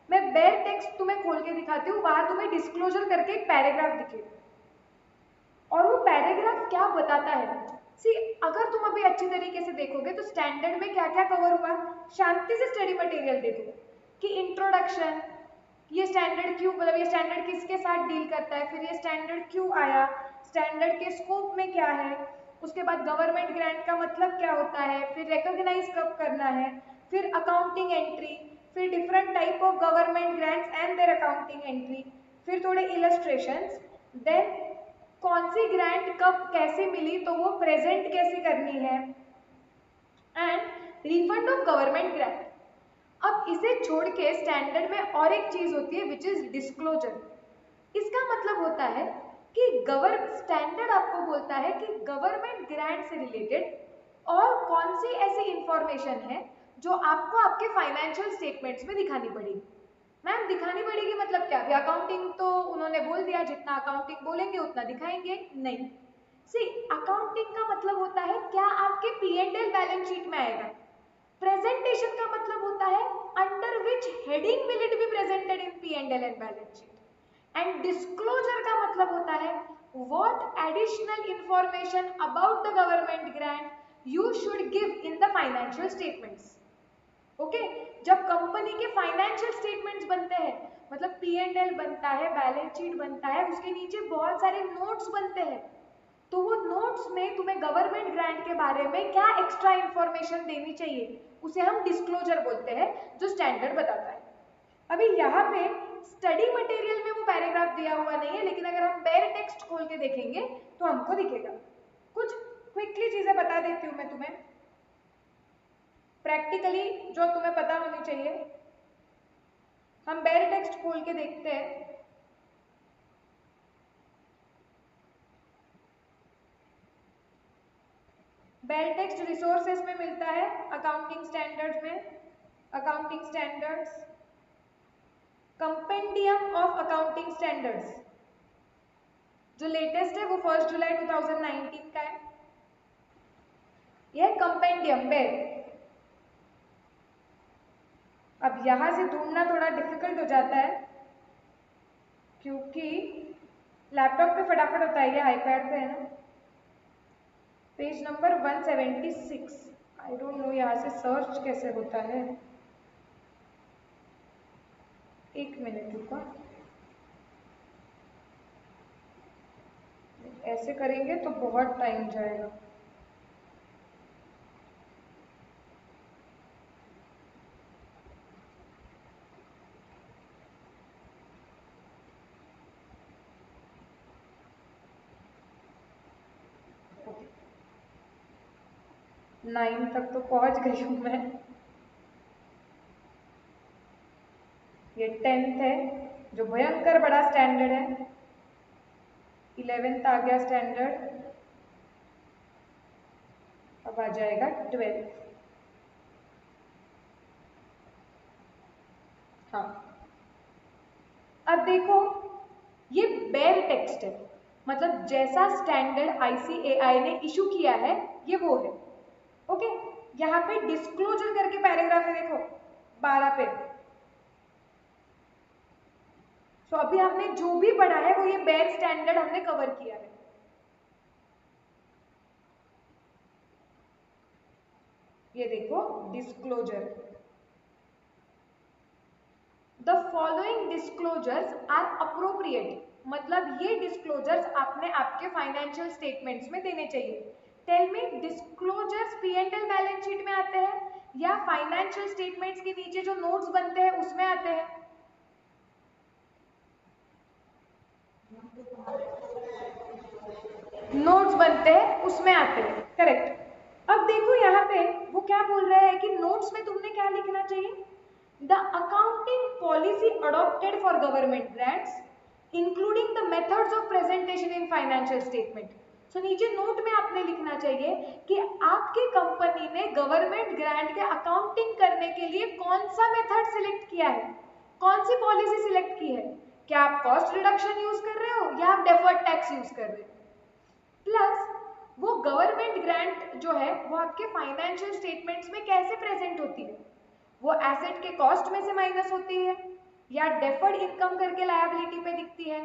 मैं बेयर टेक्स्ट तुम्हें खोल के दिखाती हूँ, वहां तुम्हें डिस्क्लोजर करके एक पैराग्राफ दिखेगा और वो पैराग्राफ क्या बताता है। सी, अगर तुम अभी अच्छी तरीके से देखोगे तो स्टैंडर्ड में क्या क्या कवर हुआ, शांति से स्टडी मटेरियल देखो कि इंट्रोडक्शन, ये स्टैंडर्ड क्यों, मतलब ये स्टैंडर्ड किसके साथ डील करता है, फिर ये स्टैंडर्ड क्यों आया, स्टैंडर्ड के स्कोप में क्या है, उसके बाद गवर्नमेंट ग्रांट का मतलब क्या होता है, फिर रिकॉग्नाइज कब करना है, फिर अकाउंटिंग एंट्री, फिर different type of government grants and their accounting entry, फिर थोड़े इलस्ट्रेशंस, देन कौन सी ग्रांट कब कैसे मिली तो वो प्रेजेंट कैसे करनी है, and refund of government grant. अब इसे छोड़ के स्टैंडर्ड में और एक चीज होती है विच इज डिस्क्लोजर। इसका मतलब होता है कि स्टैंडर्ड आपको बोलता है कि गवर्नमेंट ग्रांट से रिलेटेड और कौन सी ऐसी इंफॉर्मेशन है जो आपको आपके फाइनेंशियल स्टेटमेंट्स में दिखानी पड़ेगी। मैम दिखानी पड़ेगी मतलब क्या, अभी अकाउंटिंग तो उन्होंने बोल दिया जितना अकाउंटिंग बोलेंगे उतना दिखाएंगे, नहीं। सी, अकाउंटिंग का मतलब होता है क्या आपके P&L बैलेंस शीट में आएगा। प्रेजेंटेशन का मतलब होता है under which heading will it be presented in P&L and balance sheet, and disclosure का मतलब होता है what additional information about the government grant you should give in the financial statements. Okay, जब कंपनी के फाइनेंशियल स्टेटमेंट्स बनते हैं, मतलब P&L बनता है, बैलेंस शीट बनता है, उसके नीचे बहुत सारे नोट्स बनते हैं, तो वो नोट्स में तुम्हें गवर्नमेंट ग्रांट के बारे में क्या एक्स्ट्रा इंफॉर्मेशन देनी चाहिए, उसे हम डिस्क्लोजर बोलते हैं, जो स्टैंडर्ड बताता है। अभी यहाँ पे स्टडी मटेरियल में वो पैराग्राफ दिया हुआ नहीं है, लेकिन अगर हम बेयर टेक्स्ट खोल के देखेंगे तो हमको दिखेगा। कुछ क्विकली चीजें बता देती हूँ मैं तुम्हें, प्रैक्टिकली जो तुम्हें पता होनी चाहिए। हम बेयर टेक्स्ट खोल के देखते हैं। बेयर टेक्स्ट रिसोर्सेज में मिलता है, अकाउंटिंग स्टैंडर्ड्स में, accounting standards, compendium of accounting standards, जो लेटेस्ट है वो 1 जुलाई 2019 का है। यह कंपेंडियम बेयर। अब यहां से ढूंढना थोड़ा डिफिकल्ट हो जाता है क्योंकि लैपटॉप पे फटाफट होता है, ये आईपैड पे है ना। Page number 176, I don't know यहाँ से सर्च कैसे होता है, एक मिनट रुको, ऐसे करेंगे तो बहुत टाइम जाएगा। नाइन तक तो पहुंच गई हूँ मैं, ये 10th है जो भयंकर बड़ा स्टैंडर्ड है, 11th आ गया स्टैंडर्ड, अब आ जाएगा 12th। हाँ, अब देखो ये बेयर टेक्स्ट है, मतलब जैसा स्टैंडर्ड ICAI ने इशू किया है ये वो है। ओके, यहाँ पे डिस्क्लोजर करके पैराग्राफ है, देखो 12 पे। तो अभी हमने जो भी पढ़ा है वो ये बेयर स्टैंडर्ड हमने कवर किया है। ये देखो disclosure, the following disclosures are appropriate, मतलब ये डिस्क्लोजर्स आपने आपके फाइनेंशियल स्टेटमेंट्स में देने चाहिए। Tell me, disclosures P&L balance sheet में आते हैं या फाइनेंशियल स्टेटमेंट्स के नीचे जो नोट्स बनते हैं उसमें आते हैं? नोट्स बनते हैं उसमें आते हैं, करेक्ट। अब देखो यहाँ पे वो क्या बोल रहा है कि नोट्स में तुमने क्या लिखना चाहिए, the accounting policy adopted for government grants including the methods of presentation in financial statement. So नीचे नोट में आपने लिखना चाहिए कि आपकी कंपनी ने गवर्नमेंट ग्रांट के अकाउंटिंग करने के लिए कौन सा मेथड सिलेक्ट किया है, कौन सी पॉलिसी सिलेक्ट की है। क्या आप कॉस्ट रिडक्शन यूज कर रहे हो या आप डेफर्ड टैक्स यूज कर रहे हो। प्लस वो गवर्नमेंट ग्रांट जो है वो आपके फाइनेंशियल स्टेटमेंट्स में कैसे प्रेजेंट होती है, वो एसेट के कॉस्ट में से माइनस होती है या डेफर्ड इनकम करके लायबिलिटी पे दिखती है,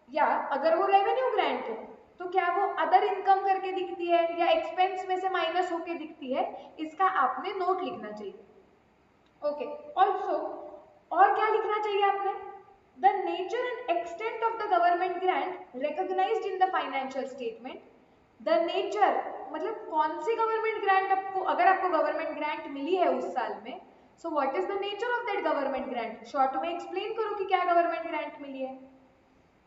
या अगर वो रेवेन्यू ग्रांट है तो क्या वो अदर इनकम करके दिखती है या एक्सपेंस में से माइनस होके दिखती है। इसका आपने नोट लिखना चाहिए। ओके, ऑल्सो और क्या लिखना चाहिए आपने, the nature and extent of the government grant recognised in the financial statement. The nature मतलब कौन सी गवर्नमेंट ग्रांट आपको, अगर आपको गवर्नमेंट ग्रांट मिली है उस साल में, so what is the nature of that government grant, short में एक्सप्लेन करो कि क्या गवर्नमेंट ग्रांट मिली है।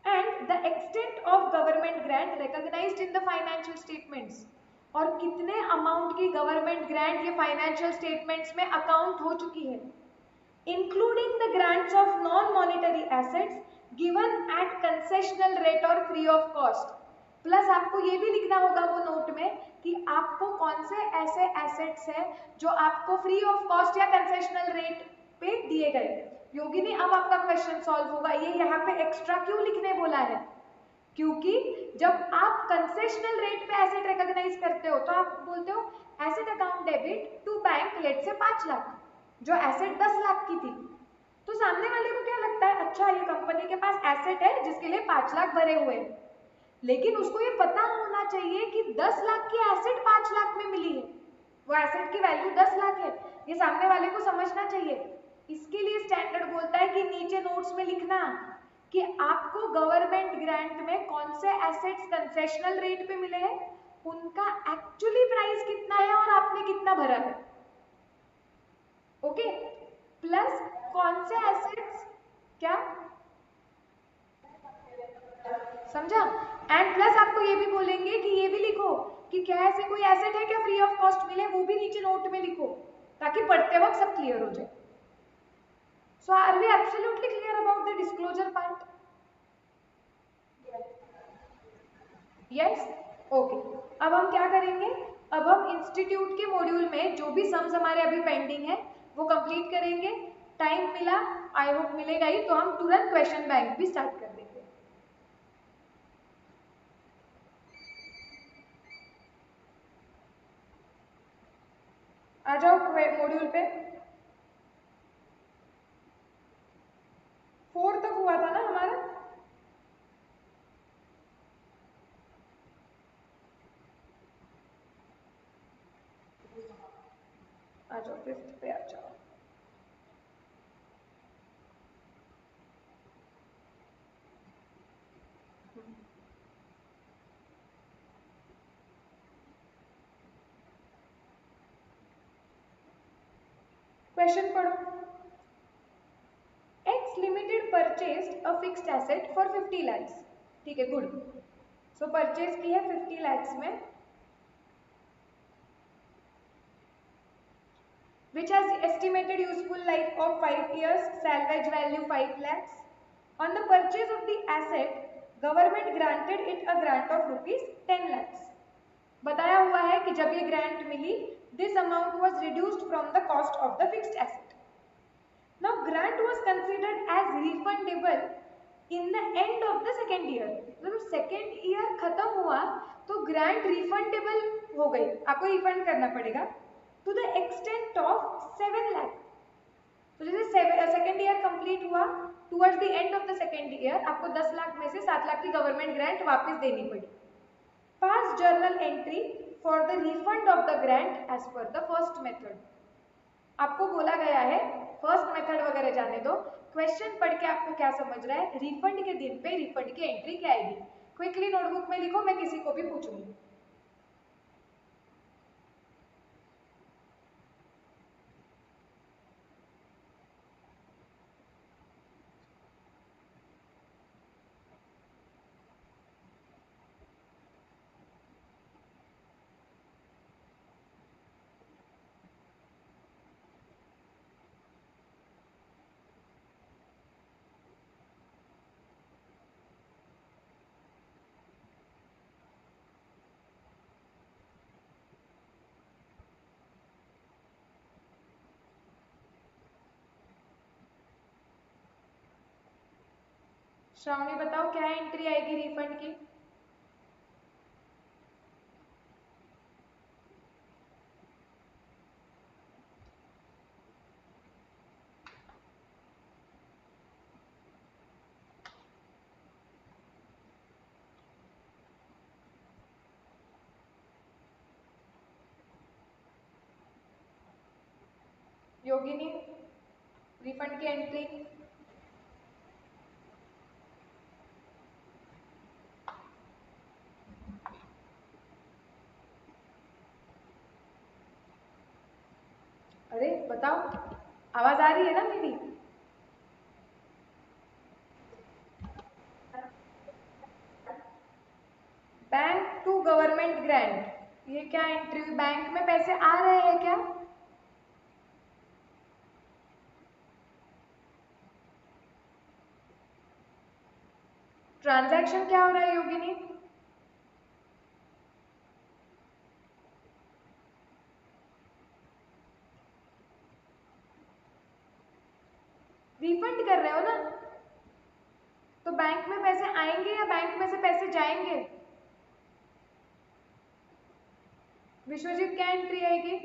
And the extent of government grant recognised in the financial statements, और कितने अमाउंट की गवर्नमेंट ग्रांट ये फाइनेंशियल स्टेटमेंट्स में अकाउंट हो चुकी है, including the grants of non monetary assets given at concessional rate और फ्री ऑफ कॉस्ट। प्लस आपको ये भी लिखना होगा वो नोट में कि आपको कौन से ऐसे एसेट्स हैं जो आपको फ्री ऑफ कॉस्ट या कंसेशनल रेट पे दिए गए। योगिनी, अब आपका क्वेश्चन सॉल्व होगा। ये यहाँ पे एक्स्ट्रा क्यों लिखने बोला है, क्योंकि जब आप कंसेशनल रेट पे एसेट रिकॉग्नाइज करते हो तो आप बोलते हो asset account debit to bank लेट से 5 लाख, जो एसेट 10 लाख की थी। तो सामने वाले को क्या लगता है, अच्छा ये कंपनी के पास एसेट है जिसके लिए 5 लाख भरे हुए हैं, लेकिन उसको ये पता होना चाहिए कि 10 लाख की एसेट 5 लाख में मिली है, वो एसेट की वैल्यू 10 लाख है, ये सामने वाले को समझना चाहिए। इसके लिए स्टैंडर्ड बोलता है कि नीचे नोट्स में लिखना कि आपको गवर्नमेंट ग्रांट में कौन से एसेट्स कंसेशनल रेट पे मिले हैं, उनका एक्चुअली प्राइस कितना है और आपने कितना भरा है। ओके, प्लस कौन से एसेट्स, क्या समझा। एंड प्लस आपको ये भी बोलेंगे कि ये भी लिखो कि क्या ऐसे कोई एसेट है क्या फ्री ऑफ कॉस्ट मिले, वो भी नीचे नोट में लिखो ताकि पढ़ते वक्त सब क्लियर हो जाए। So are we absolutely clear about the disclosure part? Yes, okay. अब हम क्या करेंगे, अब हम इंस्टीट्यूट के मॉड्यूल में जो भी सम्स हमारे अभी पेंडिंग है वो कंप्लीट करेंगे। टाइम मिला, आई होप मिलेगा ही, तो हम तुरंत क्वेश्चन बैंक भी स्टार्ट कर देंगे। आ जाओ मॉड्यूल पे। 4 तक हुआ था ना हमारा। आ जाओ 5th पे आ जाओ। क्वेश्चन पढ़ो। X limited purchased a fixed asset for 50 lakhs। ठीक है, गुड। सो परचेज की है 50 lakhs में, which has estimated useful life of 5 years, salvage value 5 lakhs. On the purchase of the asset, government granted it a grant of rupees 10 lakhs. बताया हुआ है कि जब ये ग्रांट मिली, this amount was reduced from the cost of the fixed asset. Now grant was considered as refundable in the end of the second year. जब second year खत्म हुआ तो ग्रांट रिफंडेबल हो गई, आपको रिफंड करना पड़ेगा to the extent of 7 lakh. तो जैसे सेकेंड ईयर कंप्लीट हुआ, towards the end of the second year आपको 10 लाख में से 7 लाख की गवर्नमेंट ग्रांट वापस देनी पड़ी। Pass journal entry for the refund of the grant as per the first method. आपको बोला गया है फर्स्ट मेथड वगैरह जाने दो, क्वेश्चन पढ़ के आपको क्या समझ रहा है, रिफंड के दिन पे रिफंड की एंट्री क्या आएगी, क्विकली नोटबुक में लिखो, मैं किसी को भी पूछूंगी। श्रावणी बताओ क्या एंट्री आएगी रिफंड की? योगिनी, रिफंड की एंट्री? अरे बताओ, आवाज आ रही है ना मेरी? बैंक टू गवर्नमेंट ग्रांट, ये क्या एंट्री हुई? बैंक में पैसे आ रहे हैं क्या? ट्रांजैक्शन क्या हो रहा है योगिनी? रिफंड कर रहे हो ना? तो बैंक में पैसे आएंगे या बैंक में से पैसे जाएंगे? विश्वजीत क्या एंट्री आएगी?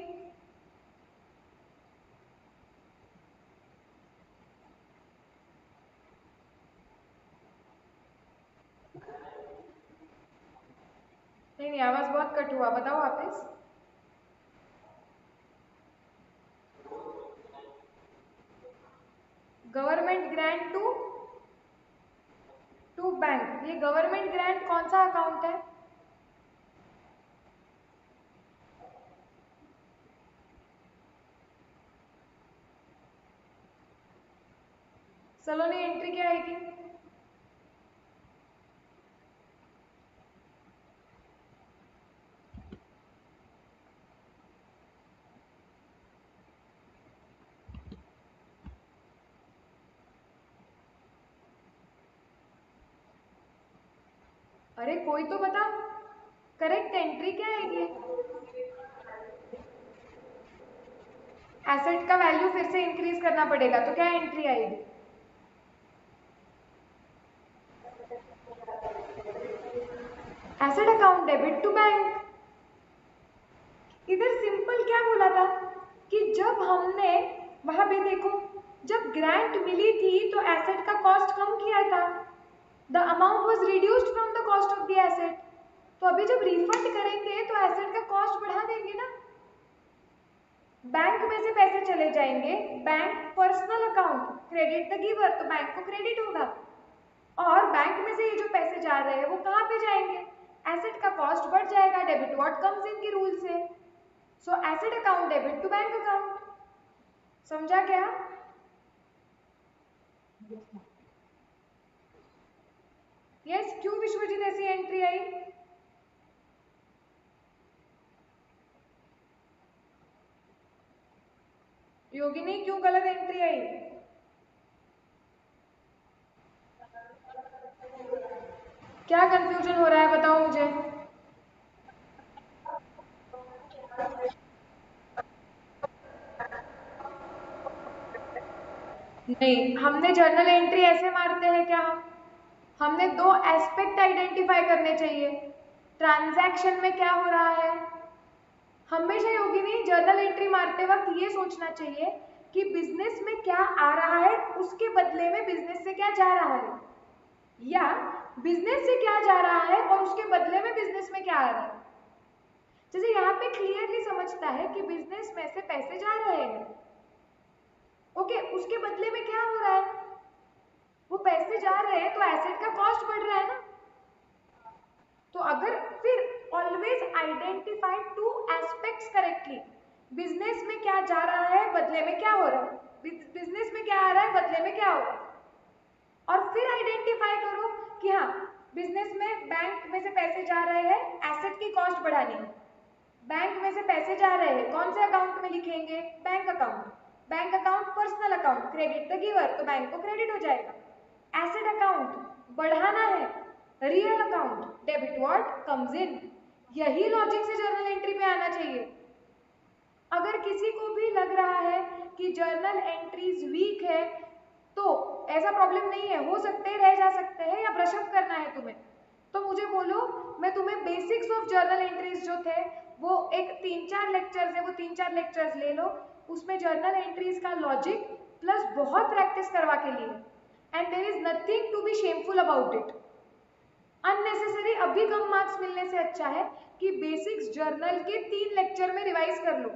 नहीं नहीं, आवाज बहुत कट हुआ, बताओ वापस। गवर्नमेंट ग्रांट टू बैंक, ये गवर्नमेंट ग्रांट कौन सा अकाउंट है? सलोनी एंट्री क्या आएगी? अरे कोई तो बता, करेक्ट एंट्री क्या आएगी? एसेट का वैल्यू फिर से इंक्रीज करना पड़ेगा, तो क्या एंट्री आएगी? Asset account debit to bank. इधर सिंपल क्या बोला था कि जब हमने वहां भी देखो, जब ग्रांट मिली थी तो एसेट का कॉस्ट कम किया था, the amount was reduced from the cost of the asset. तो अभी जब रिफंड करेंगे तो एसेट का कॉस्ट बढ़ा देंगे ना। बैंक में से पैसे चले जाएंगे bank personal account, credit the giver, तो बैंक को क्रेडिट होगा। और बैंक में से ये जो पैसे जा रहे हैं वो कहाँ पे जाएंगे? एसेट का कॉस्ट बढ़ जाएगा, डेबिट व्हाट कम्स इन की रूल से। So asset account debit to bank account. समझा क्या? यस, क्यों विश्वजीत ऐसी एंट्री आई? योगिनी क्यों गलत एंट्री आई? क्या कंफ्यूजन हो रहा है बताओ मुझे। नहीं, हमने जर्नल एंट्री ऐसे मारते हैं क्या? हमने दो एस्पेक्ट आइडेंटिफाई करने चाहिए। ट्रांजैक्शन में क्या हो रहा है? हमेशा योगिनी जर्नल एंट्री मारते वक्त ये सोचना चाहिए कि बिजनेस में क्या आ रहा है, उसके बदले में बिजनेस से क्या जा रहा है, या बिजनेस से क्या जा रहा है और उसके बदले में बिजनेस में क्या आ रहा है। जैसे यहाँ पे क्लियरली समझता है कि बिजनेस में से पैसे जा रहे हैं, ओके, उसके बदले में क्या हो रहा है? वो पैसे जा रहे हैं तो एसेट का कॉस्ट बढ़ रहा है ना। तो अगर फिर always identify two aspects correctly. Business में क्या जा रहा है, बदले में क्या हो रहा है, बिजनेस में क्या आ रहा है, बदले में क्या हो रहा है, और फिर आइडेंटिफाई करो कि हाँ, बिजनेस में बैंक में से पैसे जा रहे हैं एसेट की कॉस्ट बढ़ानी है। बैंक में से पैसे जा रहे हैं, कौन से अकाउंट में लिखेंगे? Bank account. Bank account personal account, credit the giver, तो बैंक को क्रेडिट हो जाएगा। एसेट अकाउंट बढ़ाना है, real account debit what comes in. यही लॉजिक से जर्नल एंट्री पे आना चाहिए। अगर किसी को भी लग रहा है कि जर्नल एंट्रीज वीक है तो ऐसा प्रॉब्लम नहीं है, हो सकते हैं, रह जा सकते हैं, या ब्रश अप करना है तुम्हें तो मुझे बोलो, मैं तुम्हें बेसिक्स ऑफ जर्नल एंट्रीज जो थे वो एक 3-4 लेक्चर्स है, वो 3-4 लेक्चर्स ले लो, उसमें जर्नल एंट्रीज का लॉजिक प्लस बहुत प्रैक्टिस करवा के लिए, and there is nothing to be shameful about it. Unnecessary अभी कम मार्क्स मिलने से अच्छा है कि बेसिक्स जर्नल के 3 लेक्चर में रिवाइज कर लो,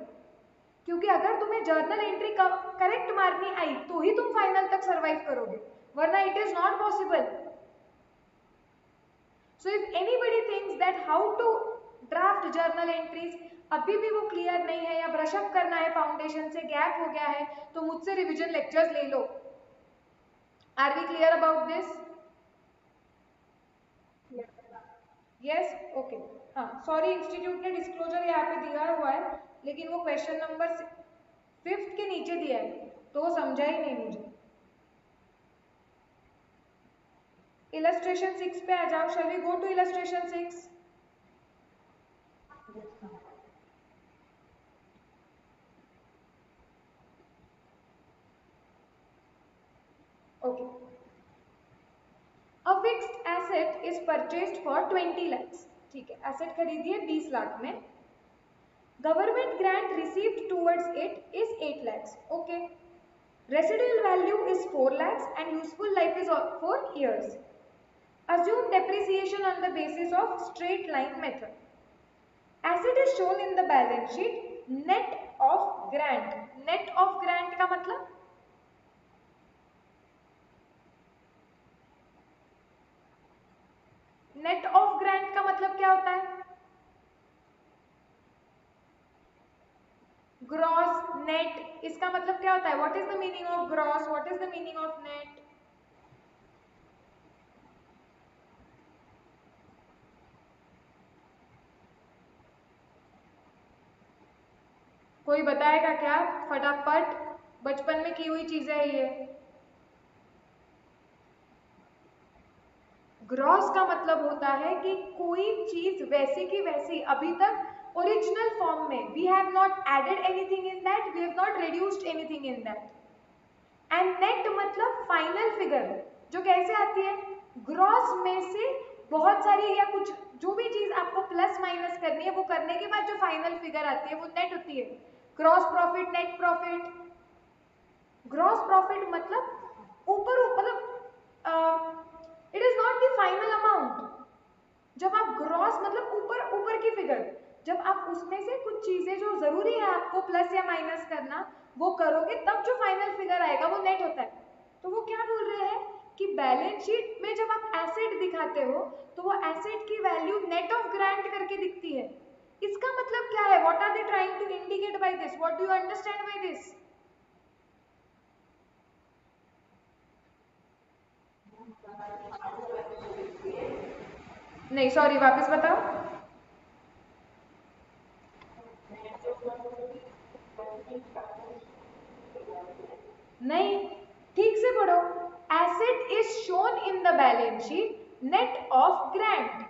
क्योंकि अगर तुम्हें जर्नल एंट्री करेक्ट मारनी आई तो ही तुम फाइनल तक सरवाइव करोगे, वरना it is not possible. So if anybody thinks that how to draft journal entries अभी भी वो क्लियर नहीं है या ब्रश अप करना है, फाउंडेशन से गैप हो गया है, तो मुझसे रिवीजन लेक्चर्स ले लो। Are we clear about this? Yes, okay. हाँ, सॉरी, इंस्टीट्यूट ने डिस्क्लोजर यहाँ पे दिया हुआ है, लेकिन वो क्वेश्चन नंबर 5th के नीचे दिया है, तो वो समझा ही नहीं मुझे। इलस्ट्रेशन 6 पे आ जाओ। Shall we go to illustration 6? Okay. A fixed asset is purchased for 20 lakhs। ठीक है, एसेट खरीदी है 20 लाख में। Government grant received towards it is 8 lakhs। Okay. Residual value is 4 lakhs and useful life is 4 years. Assume depreciation on the basis of straight line method. Asset is shown in the balance sheet net of grant. Net of grant का मतलब net of grant का मतलब क्या होता है? Gross, net, इसका मतलब क्या होता है? What is the meaning of gross, what is the meaning of net? कोई बताएगा क्या फटाफट? बचपन में की हुई चीजें है ये। ग्रॉस का मतलब होता है कि कोई चीज वैसी की वैसी अभी तक ओरिजिनल फॉर्म में, we have not added anything in that, we have not reduced anything in that. And net मतलब फाइनल फिगर, जो कैसे आती है? ग्रॉस में से बहुत सारी या कुछ जो भी चीज आपको प्लस माइनस करनी है वो करने के बाद जो फाइनल फिगर आती है वो नेट होती है। Gross profit, net profit. Gross profit मतलब ऊपर मतलब it is not the final amount. जब आप ग्रॉस मतलब ऊपर ऊपर की फिगर, जब आप उसमें से कुछ चीजें जो जरूरी है आपको प्लस या माइनस करना वो करोगे, तब जो फाइनल फिगर आएगा वो नेट होता है। तो वो क्या बोल रहे हैं कि बैलेंस शीट में जब आप एसेट दिखाते हो तो वो एसेट की वैल्यू नेट ऑफ ग्रांट करके दिखती है। इसका मतलब क्या है? What are they trying to indicate by this? What do you understand by this? नहीं, सॉरी, वापस बताओ। नहीं, ठीक से पढ़ो। Asset is shown in the balance sheet net of grant.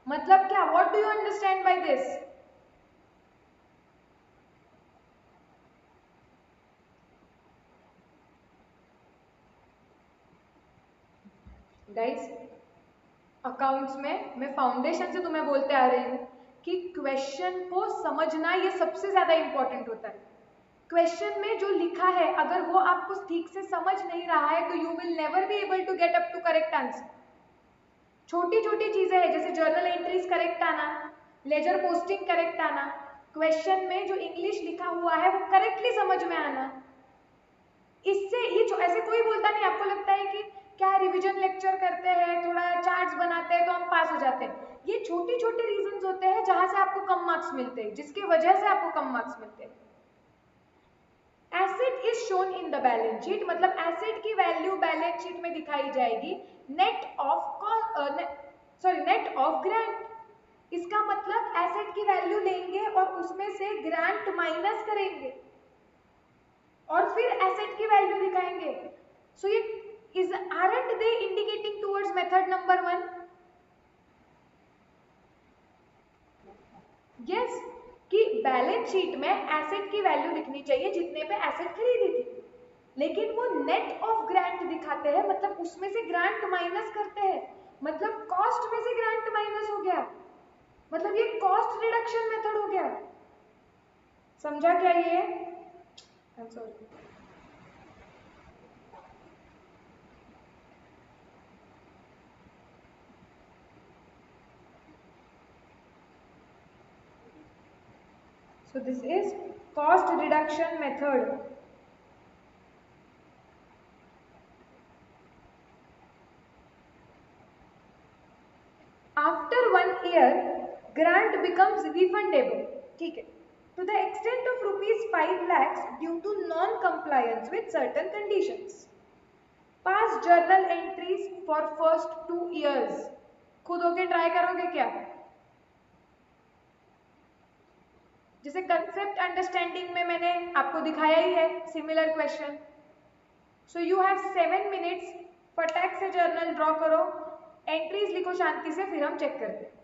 मतलब क्या? What do you understand by this? Guys, accounts में मैं फाउंडेशन से तुम्हें बोलते आ रही हूँ कि क्वेश्चन को समझना ये सबसे ज्यादा इंपॉर्टेंट होता है। क्वेश्चन में जो लिखा है अगर वो आपको ठीक से समझ नहीं रहा है तो you will never be able to get up to correct answer. छोटी छोटी चीजें हैं जैसे जर्नल एंट्रीज करेक्ट आना, लेजर पोस्टिंग करेक्ट आना, क्वेश्चन में जो इंग्लिश लिखा हुआ है वो करेक्टली समझ में आना, इससे ये ऐसे कोई बोलता नहीं। आपको लगता है कि क्या रिवीजन लेक्चर करते हैं, थोड़ा चार्ट्स बनाते हैं तो हम पास हो जाते हैं। ये छोटे छोटे रीजंस होते हैं जहां से आपको कम मार्क्स मिलते हैं, जिसकी वजह से आपको कम मार्क्स मिलते हैं। Asset is shown in the balance sheet मतलब एसेट की वैल्यू बैलेंस शीट में दिखाई जाएगी net of net of grant. इसका मतलब एसेट की वैल्यू लेंगे और उसमें से ग्रांट माइनस करेंगे और फिर एसेट की वैल्यू दिखाएंगे। सो ये is aren't they indicating towards method number 1? Yes, कि बैलेंस शीट में एसेट की वैल्यू दिखनी चाहिए जितने पे एसेट खरीदी थी। लेकिन वो नेट ऑफ ग्रांट दिखाते हैं, मतलब उसमें से ग्रांट माइनस करते हैं, मतलब कॉस्ट में से ग्रांट माइनस हो गया, मतलब ये कॉस्ट रिडक्शन मेथड हो गया। समझा क्या ये? Sorry. So this is cost reduction method. After 1 year, grant becomes refundable. ठीक है, to the extent of rupees 5 lakhs due to non-compliance with certain conditions. Pass journal entries for first 2 years. खुद होके try करोगे क्या? जैसे concept understanding में मैंने आपको दिखाया ही है similar question. So you have 7 minutes, फटाक से जर्नल ड्रॉ करो, एंट्रीज लिखो शांति से, फिर हम चेक करते हैं।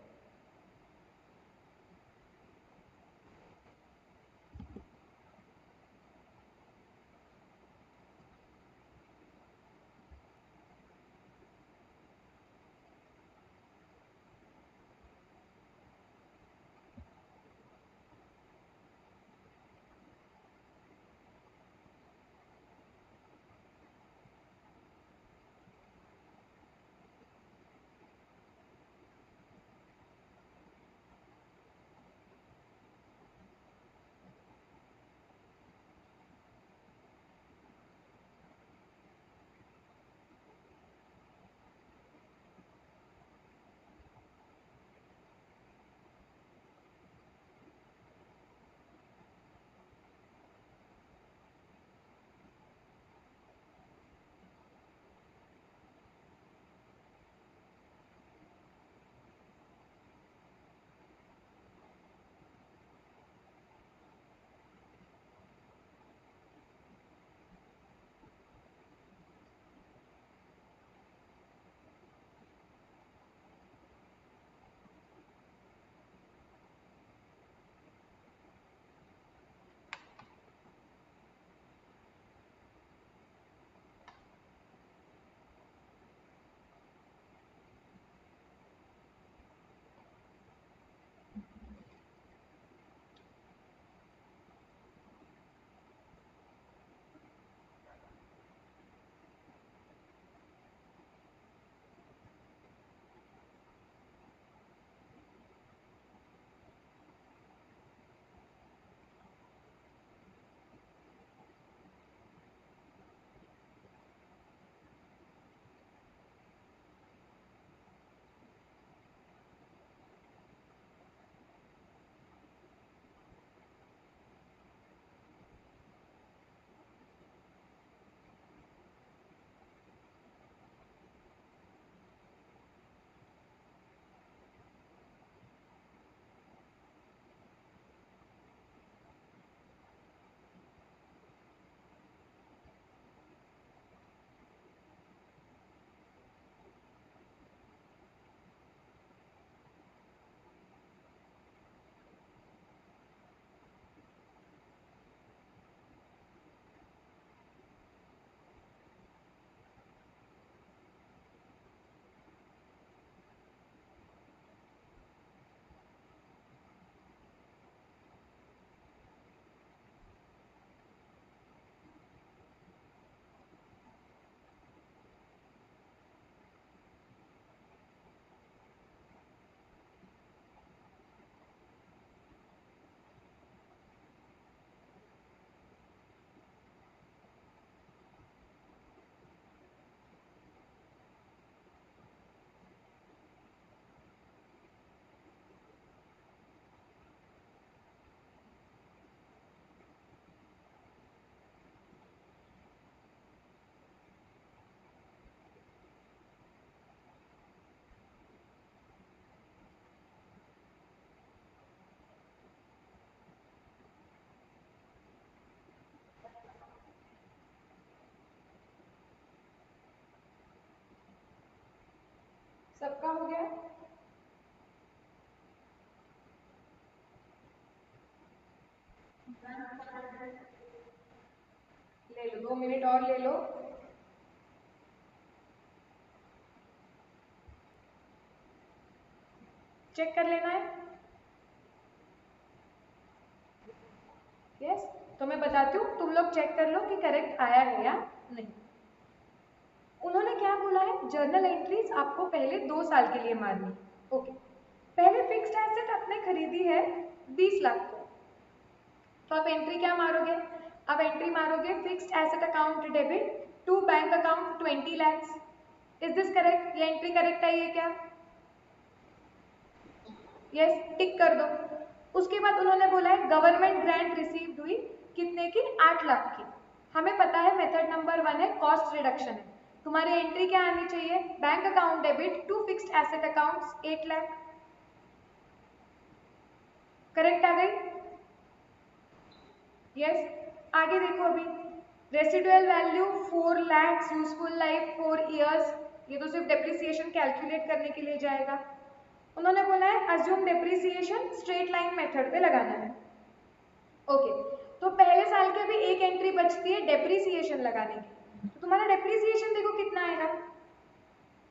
सबका हो गया? ले लो, 2 मिनट और ले लो। चेक कर लेना है। यस, तो मैं बताती हूँ, तुम लोग चेक कर लो कि करेक्ट आया है या नहीं। उन्होंने क्या बोला है, जर्नल एंट्रीज आपको पहले 2 साल के लिए मारनी। ओके, पहले फिक्स्ड एसेट आपने खरीदी है 20 लाख को, तो आप एंट्री क्या मारोगे, आप एंट्री मारोगे fixed asset account debit to bank account 20 lakhs। Is this correct, ये एंट्री करेक्ट आई है क्या? यस, टिक कर दो। उसके बाद उन्होंने बोला है गवर्नमेंट ग्रांट रिसीव्ड हुई कितने की, 8 लाख की। हमें पता है मेथड नंबर 1 है कॉस्ट रिडक्शन है, तुम्हारी एंट्री क्या आनी चाहिए, bank account debit to fixed asset accounts 8 lakh. Correct आ गई? यस, आगे देखो, अभी residual value 4 lakhs, useful life 4 years, ये तो सिर्फ डेप्रिसिएशन कैलकुलेट करने के लिए जाएगा। उन्होंने बोला है assume depreciation straight line method पे लगाना है। ओके, तो पहले साल के भी एक एंट्री बचती है डेप्रिसिएशन लगाने की, तो तुम्हारा डेप्रिसिएशन देखो कितना आएगा,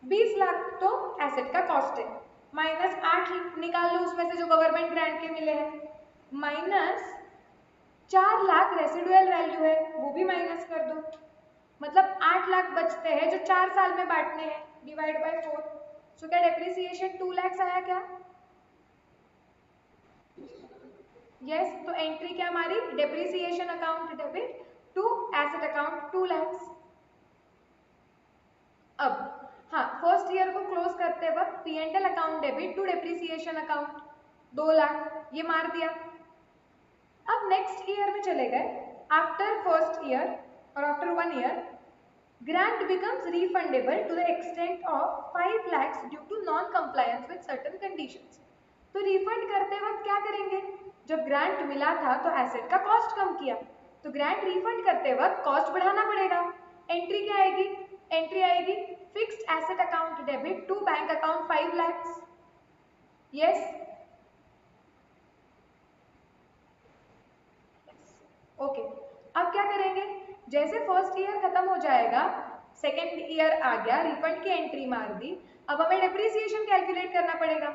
20 लाख तो एसेट का कॉस्ट है, माइनस 8 निकाल लो उसमें से जो गवर्नमेंट ग्रांट के मिले हैं, माइनस 4 लाख रेसिडुअल वैल्यू है वो भी माइनस कर दो, मतलब 8 लाख बचते हैं जो 4 साल में बांटने हैं, डिवाइड बाय 4। सो क्या डेप्रिसिएशन 2 lakhs आया क्या? यस, तो एंट्री क्या हमारी, depreciation account debit to asset account 2 lakhs। अब हाँ, फर्स्ट ईयर को क्लोज करते वक्त P and L account debit to depreciation account 2 lakh, ये मार दिया। अब नेक्स्ट ईयर में चले गए, आफ्टर फर्स्ट ईयर और after 1 year grant becomes refundable to the extent of 5 lakhs due to non compliance with certain conditions। तो रिफंड करते वक्त क्या करेंगे, जब ग्रांट मिला था तो एसेट का कॉस्ट कम किया, तो ग्रांट रिफंड करते वक्त कॉस्ट बढ़ाना पड़ेगा। एंट्री क्या आएगी, एंट्री आएगी fixed asset account debit to bank account 5 lakhs। Yes, okay, अब क्या करेंगे, जैसे फर्स्ट ईयर खत्म हो जाएगा, सेकेंड ईयर आ गया, रिफंड की एंट्री मार दी, अब हमें डेप्रिसिएशन कैलकुलेट करना पड़ेगा।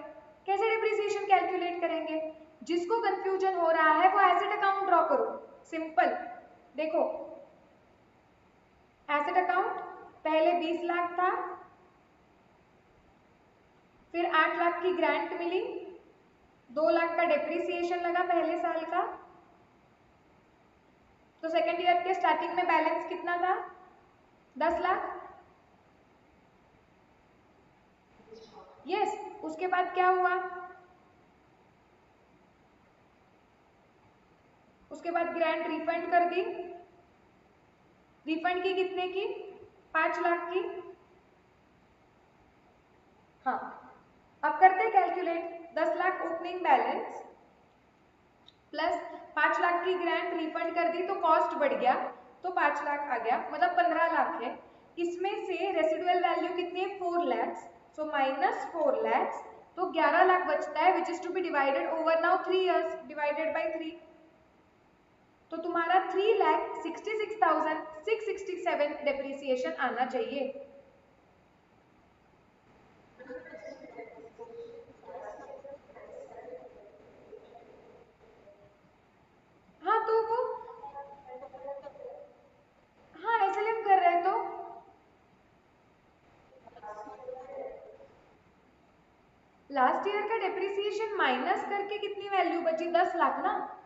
कैसे डेप्रिसिएशन कैलकुलेट करेंगे, जिसको कंफ्यूजन हो रहा है वो एसेट अकाउंट ड्रॉ करो, सिंपल। देखो, एसेट अकाउंट पहले 20 लाख था, फिर 8 लाख की ग्रांट मिली, 2 लाख का डेप्रिसिएशन लगा पहले साल का, तो सेकेंड ईयर के स्टार्टिंग में बैलेंस कितना था, 10 लाख। यस, उसके बाद क्या हुआ, उसके बाद ग्रांट रिफंड कर दी, रिफंड की कितने की, 5 लाख की। हाँ, अब करते calculate, 10 lakh opening balance plus 5 lakh की ग्रांट रिफंड कर दी तो कॉस्ट बढ़ गया, तो 5 लाख आ गया, मतलब 15 लाख है। इसमें से रेसिडुअल वैल्यू कितनी है, 4 lakhs, सो माइनस 4 lakhs, तो 11 लाख बचता है, which is to be divided over now 3 years, divided by 3। तो तुम्हारा 3,66,667 डेप्रिसिएशन आना चाहिए। हाँ, तो वो, हाँ एसएलएम कर रहे हैं तो लास्ट ईयर का डेप्रिसिएशन माइनस करके कितनी वैल्यू बची, 10 लाख ना,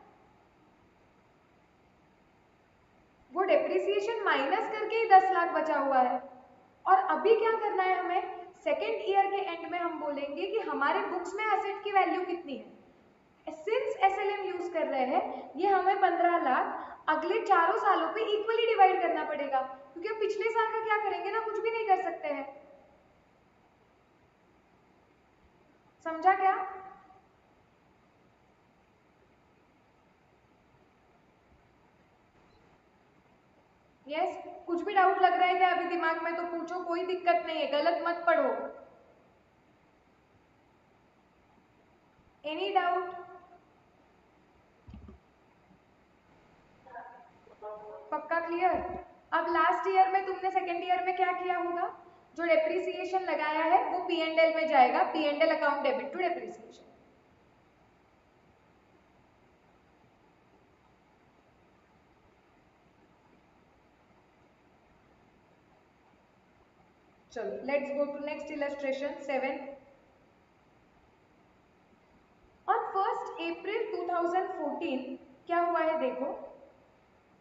वो डेप्रिसिएशन माइनस करके ही 10 लाख बचा हुआ है। और अभी क्या करना है हमें, सेकेंड ईयर के एंड में हम बोलेंगे कि हमारे बुक्स में एसेट की वैल्यू कितनी है, सिंस एसएलएम यूज कर रहे हैं, ये हमें 15 लाख अगले चारों सालों पे इक्वली डिवाइड करना पड़ेगा, क्योंकि अब पिछले साल का क्या करेंगे ना, कुछ भी नहीं कर सकते हैं। समझा क्या? यस, कुछ भी डाउट लग रहा है क्या अभी दिमाग में तो पूछो, कोई दिक्कत नहीं है, गलत मत पढ़ो। Any doubt? पक्का क्लियर? अब लास्ट ईयर में तुमने सेकेंड ईयर में क्या किया होगा, जो डेप्रिसिएशन लगाया है वो P&L में जाएगा, P&L account debit to depreciation. चलो let's go to next illustration 7। On 1st April 2014 क्या हुआ है देखो,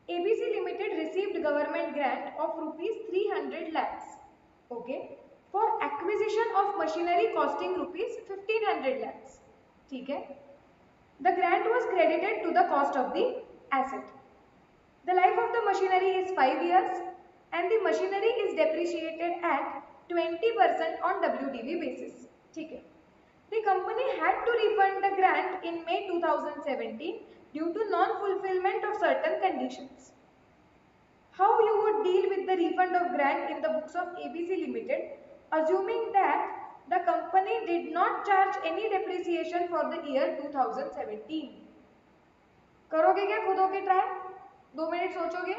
ABC Limited received government grant of rupees 300 lakhs, okay, for acquisition of machinery costing rupees 1500 lakhs, ठीक है। The grant was credited to the cost of the asset. The life of the machinery is 5 years and the machinery is depreciated at 20% on WDV basis, ठीक है। The company had to refund the grant in May 2017 due to non-fulfillment of certain conditions. How you would deal with the refund of grant in the books of ABC Limited, assuming that the company did not charge any depreciation for the year 2017? करोगे क्या खुद होके try, 2 minute सोचोगे?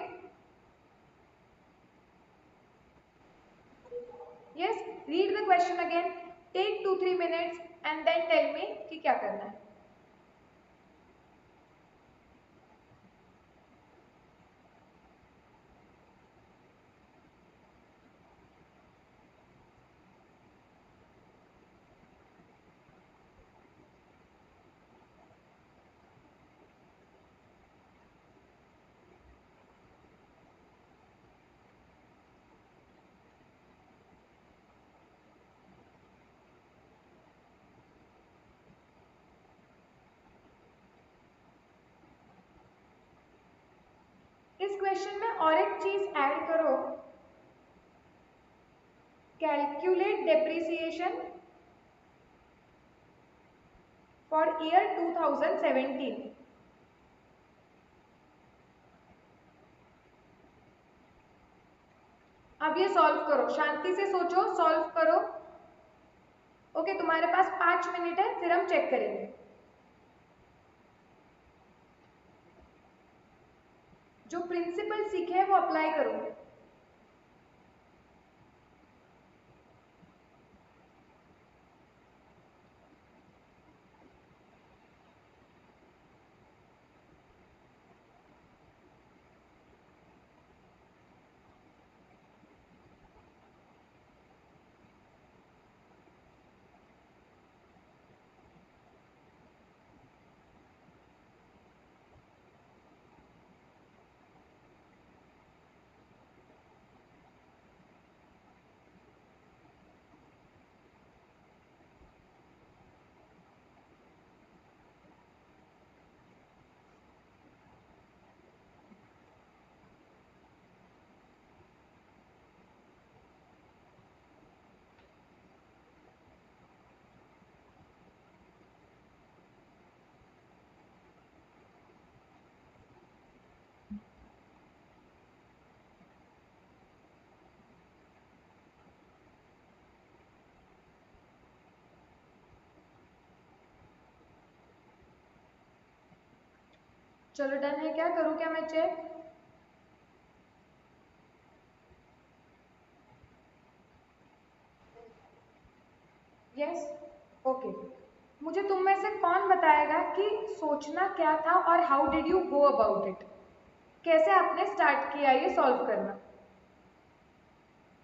Yes, read the question again, take 2-3 minutes and then tell me कि क्या करना है। इस क्वेश्चन में और एक चीज ऐड करो, कैलकुलेट डेप्रिसिएशन फॉर ईयर 2017। अब ये सॉल्व करो, शांति से सोचो, सॉल्व करो। ओके, तुम्हारे पास 5 मिनट है, फिर हम चेक करेंगे। जो प्रिंसिपल सीखे हैं वो अप्लाई करो। चलो डन है क्या, करूँ क्या मैं चेक? Yes, okay. मुझे तुम में से कौन बताएगा कि सोचना क्या था और how did you go about it, कैसे आपने स्टार्ट किया ये सॉल्व करना,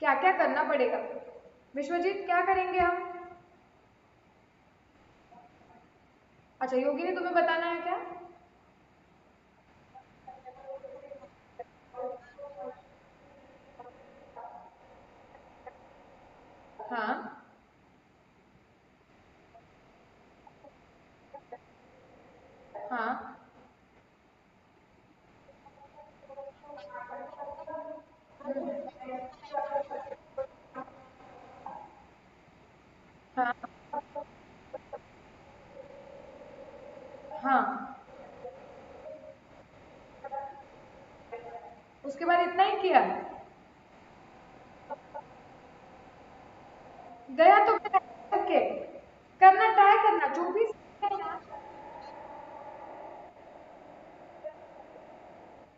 क्या क्या करना पड़ेगा? विश्वजीत, क्या करेंगे हम? अच्छा, योगिनी तुम्हें बताना है क्या? हाँ हाँ हाँ हाँ, उसके बाद इतना ही किया? गया तो गया, ओके, करना, ट्राई करना, जो भी सीखना है ना।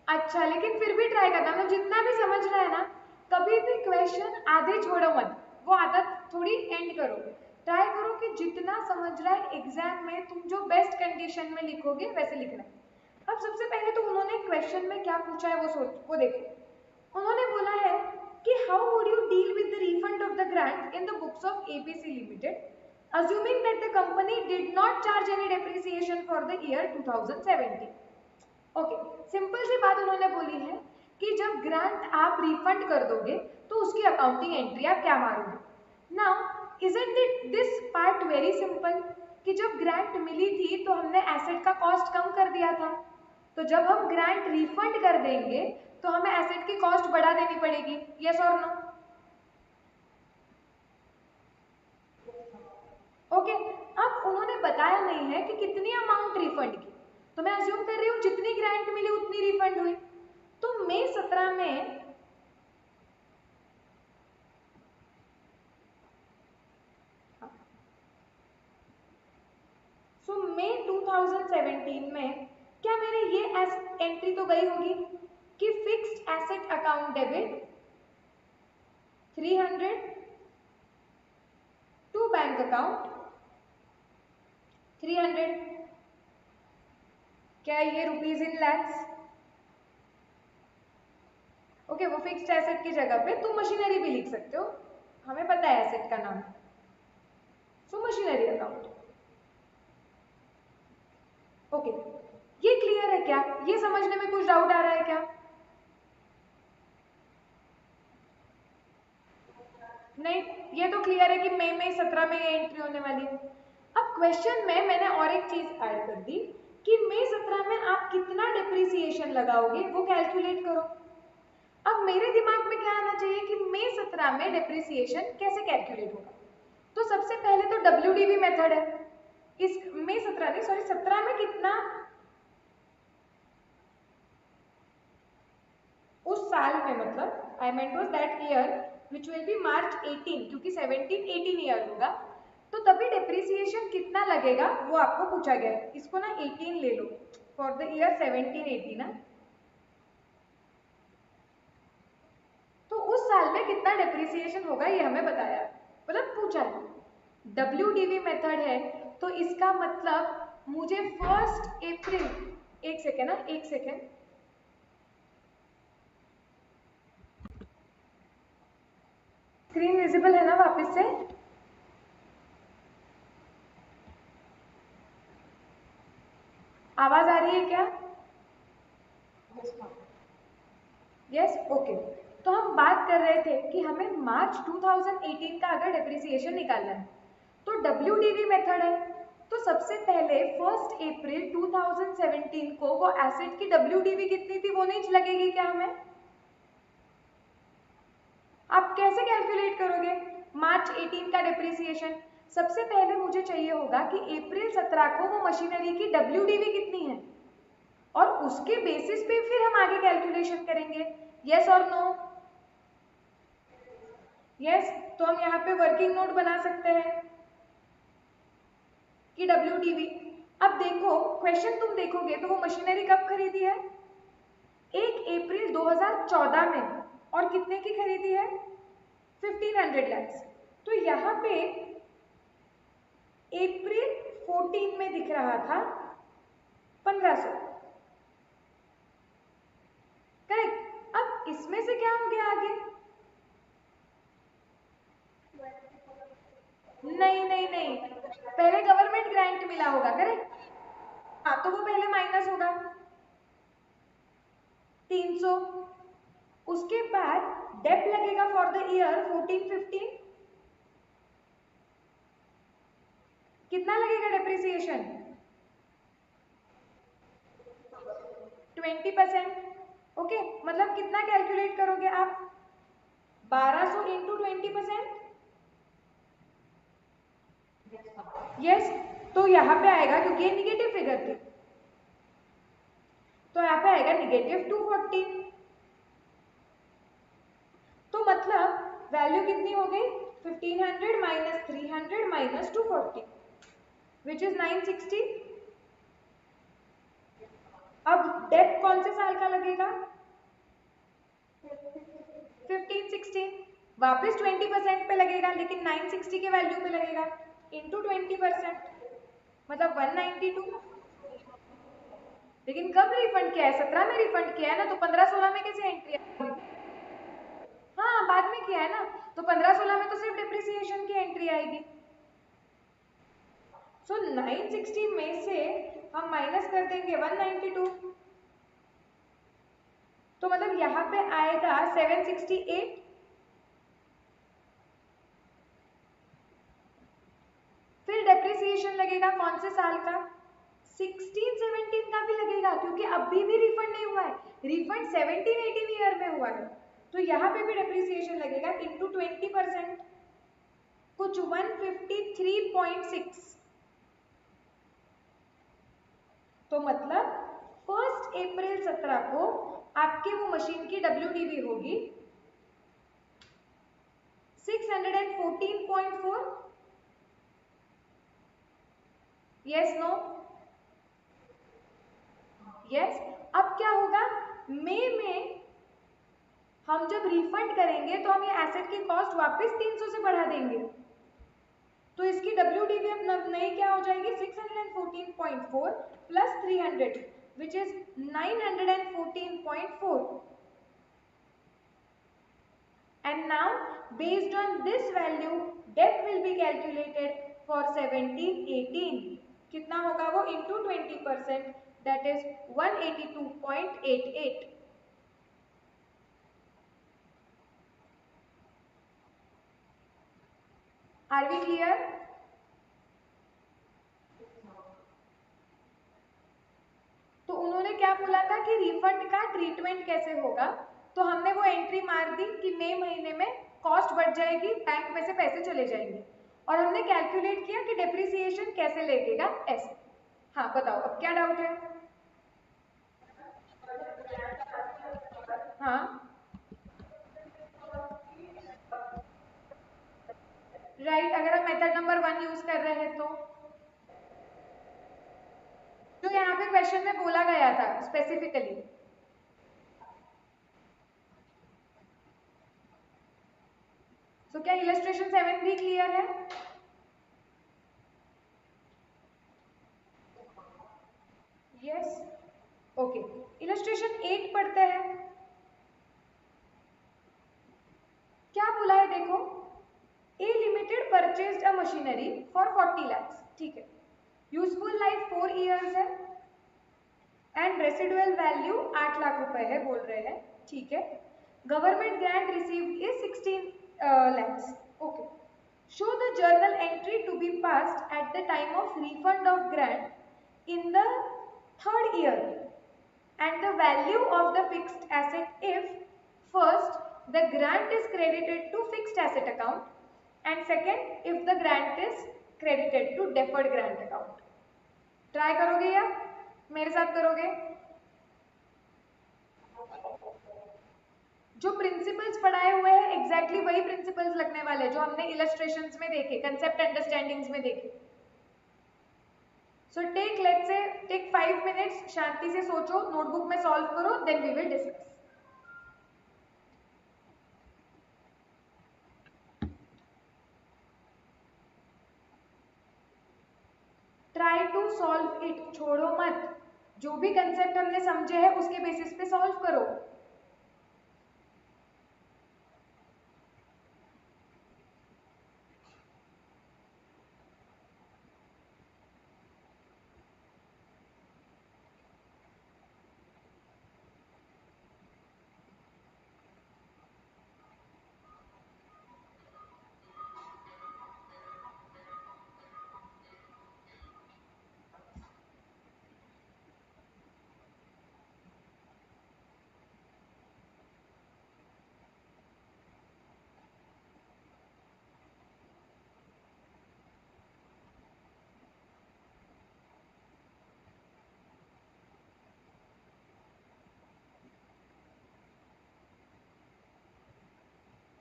अच्छा, लेकिन फिर भी ट्राई करना, मतलब जितना भी समझ रहा है ना, कभी भी क्वेश्चन आधे छोड़ो मत, वो आदत थोड़ी एंड करो। ट्राई करो कि जितना समझ रहा है एग्जाम में तुम जो बेस्ट कंडीशन में लिखोगे वैसे लिखना है। अब सबसे पहले तो उन्होंने क्वेश्चन में क्या पूछा है वो देखो। उन्होंने बोला है कि how would you deal with the refund of the grant in the books of ABC limited assuming that the company did not charge any depreciation for the year 2017। Okay, simple सी बात उन्होंने बोली है कि जब ग्रांट आप refund कर दोगे तो उसकी अकाउंटिंग एंट्री आप क्या मारोगे। Now isn't it this part very simple कि जब ग्रांट मिली थी तो हमने एसेट का कॉस्ट कम कर दिया था, तो जब हम ग्रांट रिफंड कर देंगे तो हमें एसेट की कॉस्ट बढ़ा देनी पड़ेगी, यस और नो। ओके, अब उन्होंने बताया नहीं है कि कितनी अमाउंट रिफंड की, तो मैं अज्यूम कर रही हूँ जितनी ग्रांट मिली उतनी रिफंड हुई। तो मई 17 में मई 2017 में क्या मेरे ये एंट्री तो गई होगी कि fixed asset account debit 300 to bank account 300। क्या ये रुपीज इन लैक्स? ओके, वो फिक्स्ड एसेट की जगह पे तुम मशीनरी भी लिख सकते हो, हमें पता है एसेट का नाम, सो मशीनरी अकाउंट। ओके, ये क्लियर है क्या? ये समझने में कुछ डाउट आ रहा है क्या? नहीं, ये तो क्लियर है कि मई 17 में ये एंट्री होने वाली है। अब क्वेश्चन में मैंने और एक चीज ऐड कर दी कि मई 17 में आप कितना डिप्रिसिएशन लगाओगे वो कैलकुलेट करो। अब मेरे दिमाग में क्या आना चाहिए कि मई 17 में डिप्रिसिएशन कैसे कैलकुलेट होगा। तो सबसे पहले तो WDV मेथड है। इस मई 17 नहीं, सॉरी 17 में कितना, उस साल में, मतलब I meant was that year which will be March 18, क्योंकि 17 18 ईयर होगा, तो तभी डेप्रिसिएशन कितना लगेगा वो आपको पूछा गया है। इसको ना 18 ले लो फॉर द ईयर 17 18 ना, तो उस साल में कितना डेप्रिसिएशन होगा ये हमें बताया, मतलब पूछा है। WDV मेथड है तो इसका मतलब मुझे 1 अप्रैल, एक सेकेंड ना, एक सेकेंड, स्क्रीन विजिबल है ना वापस से? आवाज आ रही है क्या? Yes, okay. तो हम बात कर रहे थे कि हमें मार्च 2018 का अगर डेप्रिसिएशन निकालना है तो WDV मेथड है, तो सबसे पहले 1 अप्रैल 2017 को वो एसेट की WDV कितनी थी वो नहीं लगेगी क्या हमें? आप कैसे कैलकुलेट करोगे मार्च 18 का डेप्रिसिएशन? सबसे पहले मुझे चाहिए होगा कि अप्रैल 17 को वो मशीनरी की WDV कितनी है, और उसके बेसिस पे फिर हम आगे कैलकुलेशन करेंगे, यस और नो? यस, तो हम यहाँ पे वर्किंग नोट बना सकते हैं कि WDV। अब देखो क्वेश्चन तुम देखोगे तो वो मशीनरी कब खरीदी है? 1 अप्रैल 2014 में, और कितने की खरीदी है? 1500 लैक्स। तो यहाँ पे अप्रैल 14 में दिख रहा था 1500, करेक्ट। अब इसमें से क्या हो गया आगे? नहीं नहीं नहीं, पहले गवर्नमेंट ग्रांट मिला होगा, करेक्ट। हाँ, तो वो पहले माइनस होगा 300, उसके बाद डेप लगेगा फॉर द ईयर 14 15, कितना लगेगा डेप्रिसिएशन? 20%। ओके, मतलब कितना कैलकुलेट करोगे आप? 1200 इंटू 20%। यस, तो यहाँ पे आएगा क्योंकि ये निगेटिव फिगर थी, तो यहाँ पे आएगा -240। तो मतलब वैल्यू कितनी हो गई? 1500 माइनस 300 माइनस 240 विच इज 960। अब डेप्थ कौन से साल का लगेगा? 15-16, वापस 20% पे लगेगा, लेकिन 960 के वैल्यू पे लगेगा, इंटू 20%, मतलब 192। लेकिन कब रिफंड किया है? 17 में रिफंड किया है ना, तो 15-16 में कैसे एंट्री आएगी? हाँ, बाद में किया है ना, तो 15-16 में तो सिर्फ डिप्रिसिएशन की एंट्री आएगी। सो 960 में से हम माइनस कर देंगे 192, तो मतलब यहाँ पे आएगा 768। फिर डेप्रिसिएशन लगेगा कौन से साल का? 16-17 का भी लगेगा, क्योंकि अभी भी रिफंड नहीं हुआ है, रिफंड 17-18 ईयर में हुआ है, तो यहाँ पे भी डेप्रिसिएशन लगेगा इंटू 20%, कुछ 153.6। तो मतलब 1 अप्रैल 17 को आपके वो मशीन की WDV होगी 614.4। Yes no? यस। अब क्या होगा, मई में हम जब रिफंड करेंगे तो हम ये एसेट की कॉस्ट वापस 300 से बढ़ा देंगे, तो इसकी WDV अब नई क्या हो जाएगी? 614.4 plus 300 which is 914.4। And now based on this value debt will be calculated for 17-18। कितना होगा वो? into 20%, that is 182.88। Are we clear? तो उन्होंने क्या बोला था कि रिफंड का ट्रीटमेंट कैसे होगा, तो हमने वो एंट्री मार दी कि मई महीने में कॉस्ट बढ़ जाएगी, बैंक में से पैसे चले जाएंगे, और हमने कैलकुलेट किया कि डेप्रिसिएशन कैसे लगेगा ऐसे। हाँ बताओ, अब क्या डाउट है? हाँ राइट, अगर हम मेथड नंबर 1 यूज कर रहे हैं तो जो यहाँ पे क्वेश्चन में बोला गया था स्पेसिफिकली। तो क्या इलस्ट्रेशन 7 भी क्लियर है? Yes, okay. इलस्ट्रेशन 8 पढ़ते हैं। क्या बोला है देखो, A limited purchased a machinery for 40 lakhs, ठीक है, यूजफुल लाइफ 4 years है, एंड रेसिडुअल वैल्यू 8 लाख रुपए है बोल रहे हैं, ठीक है। Government grant received is 16 lakhs, okay. Show the journal entry to be passed at the time of refund of grant in the 3rd year and the value of the fixed asset if first the grant is credited to fixed asset account and second if the grant is credited to deferred grant account। Try करोगे या मेरे साथ करोगे? जो principles पढ़ाए हुए हैं exactly वही प्रिंसिपल्स लगने वाले जो हमने इलस्ट्रेशंस में देखे, कंसेप्ट अंडरस्टैंडिंग्स में देखे। सो टेक 5 minutes, शांति से सोचो, नोटबुक में सॉल्व करो, then we will discuss. Try to solve it, छोड़ो मत, जो भी कंसेप्ट हमने समझे हैं उसके बेसिस पे सॉल्व करो।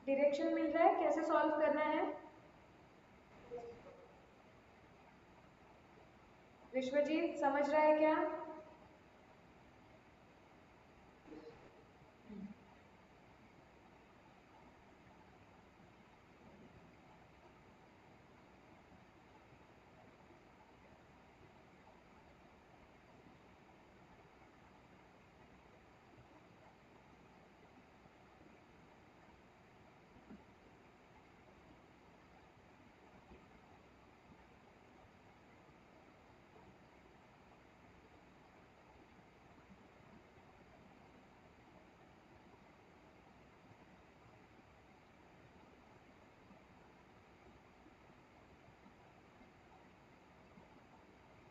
डायरेक्शन मिल रहा है कैसे सॉल्व करना है? विश्वजीत समझ रहा है क्या?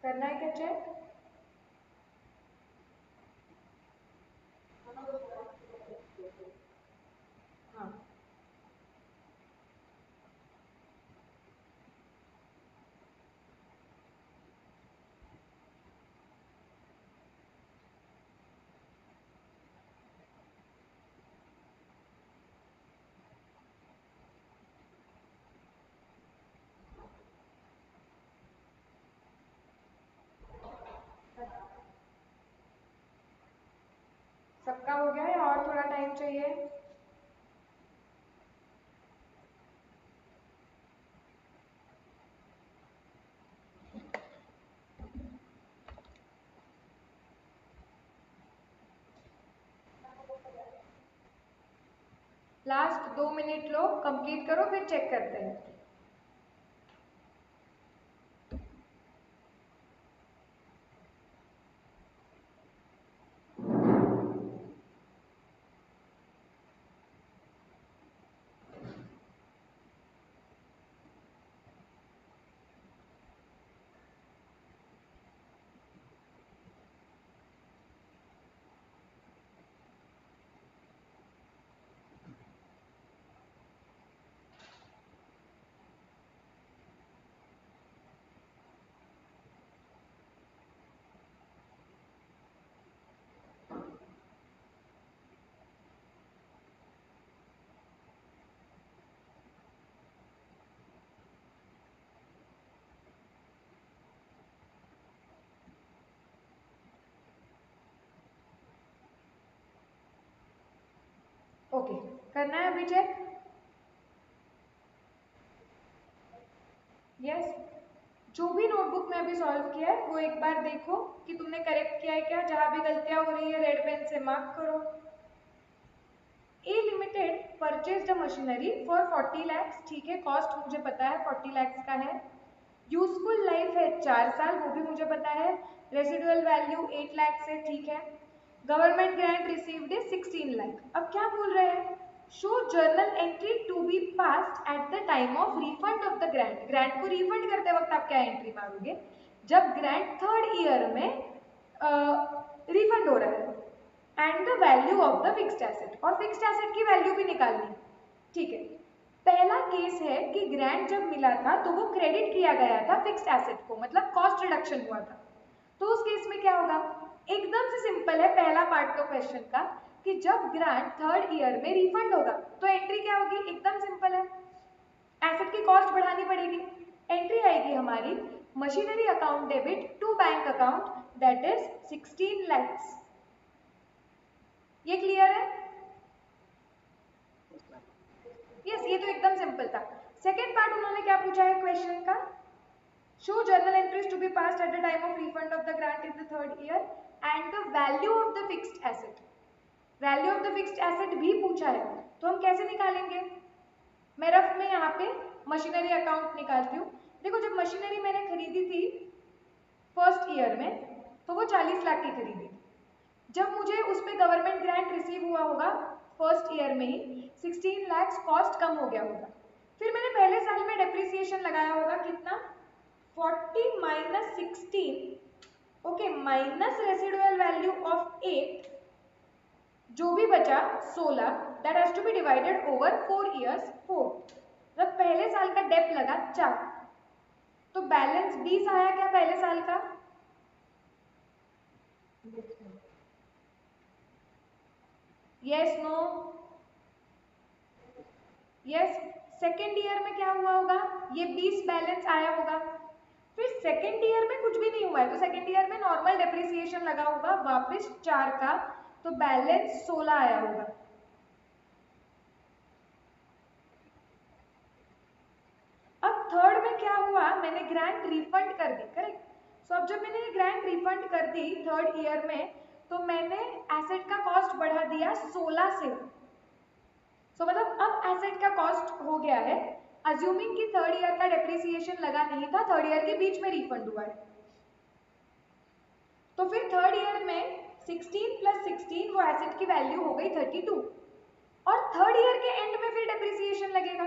करना है क्या चेक? हाँ, सबका हो गया या और थोड़ा टाइम चाहिए? लास्ट 2 मिनट लो, कंप्लीट करो, फिर चेक करते हैं। ओके, करना है अभी चेक? यस। जो भी नोटबुक में अभी सॉल्व किया है वो एक बार देखो कि तुमने करेक्ट किया है क्या। जहां भी गलतियां हो रही है रेड पेन से मार्क करो। A limited purchase the machinery for 40 lakhs, ठीक है, कॉस्ट मुझे पता है 40 lakhs का है। यूजफुल लाइफ है 4 साल, वो भी मुझे पता है। रेसिडुअल वैल्यू 8 lakhs है, ठीक है। गवर्नमेंट ग्रांट रिसीव्ड है 16 लाख। अब क्या बोल रहे हैं? Show journal entry to be passed at the time of refund of the grant. Grant को रिफंड करते वक्त आप क्या एंट्री मारोगे? जब ग्रांट 3rd ईयर में रिफंड हो रहा है। And the value of the fixed asset, और फिक्स्ड एसेट की वैल्यू भी निकालनी, ठीक है। पहला केस है कि ग्रांट जब मिला था तो वो क्रेडिट किया गया था फिक्स्ड एसेट को, मतलब कॉस्ट रिडक्शन हुआ था। तो उस केस में क्या होगा? एकदम से सिंपल है पहला पार्ट तो क्वेश्चन का, कि जब ग्रांट 3rd ईयर में रिफंड होगा तो एंट्री क्या होगी? एकदम सिंपल है, एसेट की कॉस्ट बढ़ानी पड़ेगी। एंट्री आएगी हमारी machinery account debit to bank account, that is 16 lakhs। ये क्लियर है? यस, ये तो एकदम सिंपल था। सेकेंड पार्ट उन्होंने क्या पूछा है क्वेश्चन का? Show journal entries to be passed at the time of refund of the grant in the 3rd year end the value of the fixed asset. Value of the fixed asset भी पूछा है, तो हम कैसे निकालेंगे? मैं rough में यहाँ पे मशीनरी अकाउंट निकालती हूँ। देखो, जब मशीनरी मैंने खरीदी थी 1st ईयर में तो वो 40 लाख की खरीदी थी। जब मुझे उस पर गवर्नमेंट ग्रांट रिसीव हुआ होगा 1st ईयर में ही 16 lakhs कॉस्ट कम हो गया होगा। फिर मैंने पहले साल में डेप्रिसिएशन लगाया होगा कितना? 40 minus 16, okay, minus residual value of 8, जो भी बचा 16, that has to be divided over 4 years 4। जब पहले साल का डेप लगा 4, तो बैलेंस 20 आया क्या पहले साल का? Yes, no? Yes. Second year में क्या हुआ होगा? ये 20 बैलेंस आया होगा। फिर सेकेंड ईयर में कुछ भी नहीं हुआ है, तो सेकेंड ईयर में नॉर्मल डेप्रिसिएशन लगा होगा वापस 4 का, तो बैलेंस 16 आया होगा। अब थर्ड में क्या हुआ? मैंने ग्रांट रिफंड कर दी, करेक्ट। सो अब जब मैंने ये ग्रांट रिफंड कर दी 3rd ईयर में, तो मैंने एसेट का कॉस्ट बढ़ा दिया 16 से। सो मतलब अब एसेट का कॉस्ट हो गया है, अज्यूमिंग कि 3rd ईयर का डेप्रिसिएशन लगा नहीं था, 3rd ईयर के बीच में रिफंड हुआ है। तो फिर 3rd ईयर में 16 प्लस 16 वो एसेट की वैल्यू हो गई 32, और 3rd ईयर के एंड में फिर डेप्रिसिएशन लगेगा।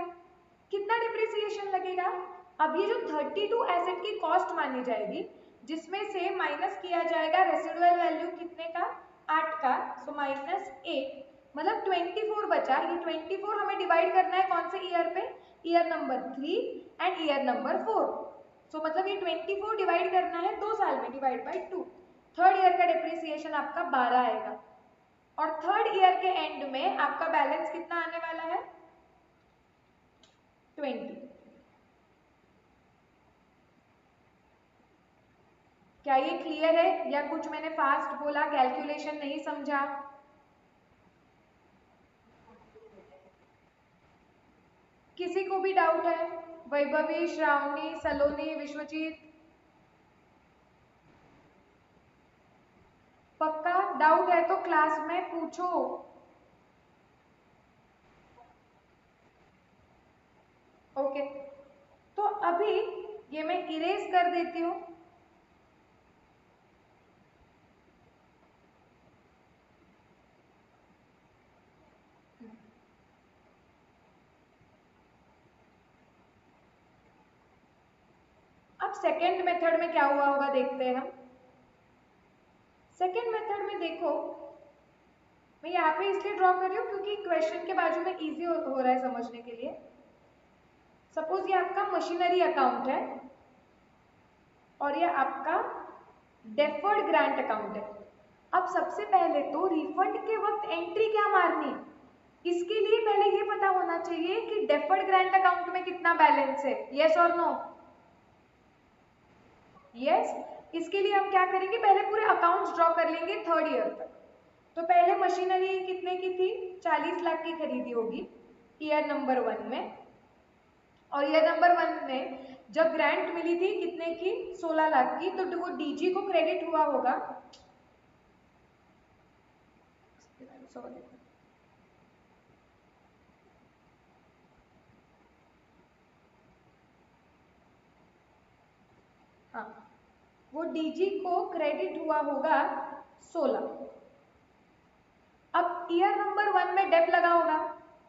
कितना डेप्रिसिएशन लगेगा? अब ये जो 32 एसेट की कॉस्ट मानी जाएगी, जिसमें से माइनस किया जाएगा रेसिडुअल वैल्यू कितने का, 8 का, सो -8 मतलब 24 बचा। ये 24 हमें डिवाइड करना है कौन से ईयर पे, year number 3 and year number 4। सो मतलब ये 24 डिवाइड करना है 2 साल में, डिवाइड बाई 2। थर्ड ईयर का डिप्रिसिएशन आपका 12 आएगा और थर्ड ईयर के एंड में आपका बैलेंस कितना आने वाला है, 20। क्या ये क्लियर है या कुछ मैंने फास्ट बोला, कैलकुलेशन नहीं समझा? किसी को भी डाउट है? वैभवी, श्रावणी, सलोनी, विश्वजीत, पक्का डाउट है तो क्लास में पूछो। ओके, तो अभी ये मैं इरेज कर देती हूँ। अब सेकेंड मेथड में क्या हुआ होगा देखते हैं हम। सेकेंड मेथड में देखो, मैं यहाँ पे इसलिए ड्रॉ कर रही हूँ क्योंकि क्वेश्चन के बाजू में इजी हो रहा है समझने के लिए। सपोज ये आपका मशीनरी अकाउंट है और ये आपका डेफर्ड ग्रांट अकाउंट है। अब सबसे पहले तो रिफंड के वक्त एंट्री क्या मारनी, इसके लिए पहले ये पता होना चाहिए कि डेफर्ड ग्रांट अकाउंट में कितना बैलेंस है, यस और नो? यस। इसके लिए हम क्या करेंगे, पहले पूरे अकाउंट्स ड्रॉ कर लेंगे थर्ड ईयर तक। तो पहले मशीनरी कितने की थी, 40 लाख की खरीदी होगी ईयर नंबर 1 में, और ईयर नंबर 1 में जब ग्रांट मिली थी कितने की, 16 लाख की, तो वो डीजी को क्रेडिट हुआ होगा, सॉरी, हाँ, वो डीजी को क्रेडिट हुआ होगा 16। अब ईयर नंबर 1 में डेप लगा होगा,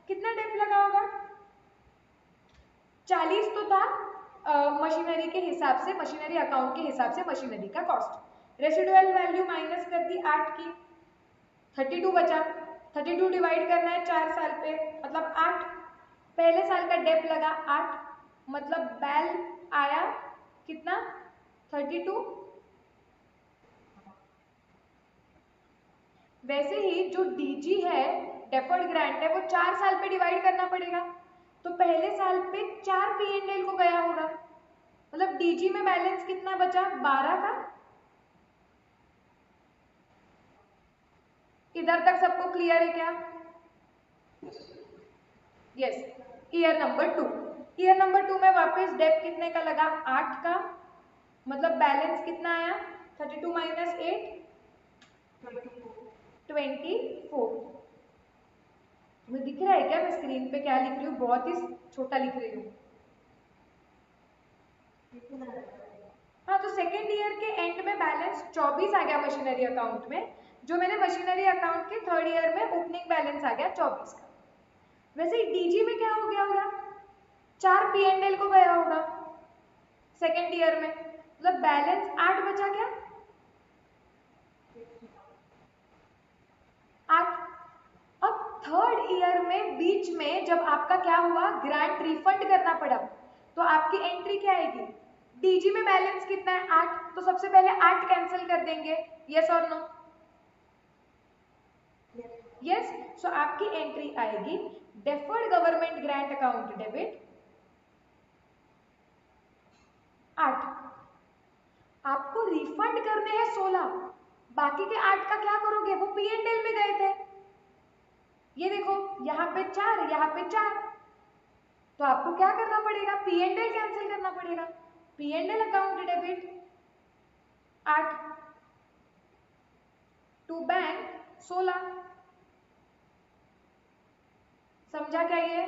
कितना डेप लगा होगा, 40 तो था मशीनरी के हिसाब से, मशीनरी अकाउंट के हिसाब से मशीनरी का कॉस्ट। रेसिडुअल वैल्यू माइनस कर दी 8 की, 32 बचा। 32 डिवाइड करना है 4 साल पे, मतलब 8। पहले साल का डेप लगा 8, मतलब बैल आया कितना, 32। वैसे ही जो डीजी है, डेफर्ड ग्रांट है, वो 4 साल पे डिवाइड करना पड़ेगा। तो पहले साल पे 4 P&L को गया होगा, मतलब डीजी में बैलेंस कितना बचा, 12 का। इधर तक सबको क्लियर है क्या? Yes. Year number 2, year number 2 में वापस डेप कितने का लगा, 8 का, मतलब बैलेंस कितना आया, 32 माइनस 8, 24। तुम्हें दिख रहा है क्या मैं स्क्रीन पे क्या लिख रही हूँ, बहुत ही छोटा लिख रही हूँ। हाँ, तो सेकेंड ईयर के एंड में बैलेंस 24 आ गया मशीनरी अकाउंट में, जो मैंने मशीनरी अकाउंट के थर्ड ईयर में ओपनिंग बैलेंस आ गया 24 का। वैसे डीजी में क्या हो गया होगा, 4 P&L को गया होगा सेकेंड ईयर में, मतलब बैलेंस 8 बचा क्या, 8। अब थर्ड ईयर में बीच में जब आपका क्या हुआ, ग्रांट रिफंड करना पड़ा, तो आपकी एंट्री क्या आएगी, डीजी में बैलेंस कितना है, 8, तो सबसे पहले 8 कैंसिल कर देंगे, यस और नो? यस। सो आपकी एंट्री आएगी deferred government grant account debit 8। आपको रिफंड करने हैं 16, बाकी के 8 का क्या करोगे, वो P&L में गए थे। ये देखो यहाँ पे 4, यहाँ पे 4, तो आपको क्या करना पड़ेगा, P&L कैंसिल करना पड़ेगा। P&L account debit 8 to bank 16। समझा क्या ये?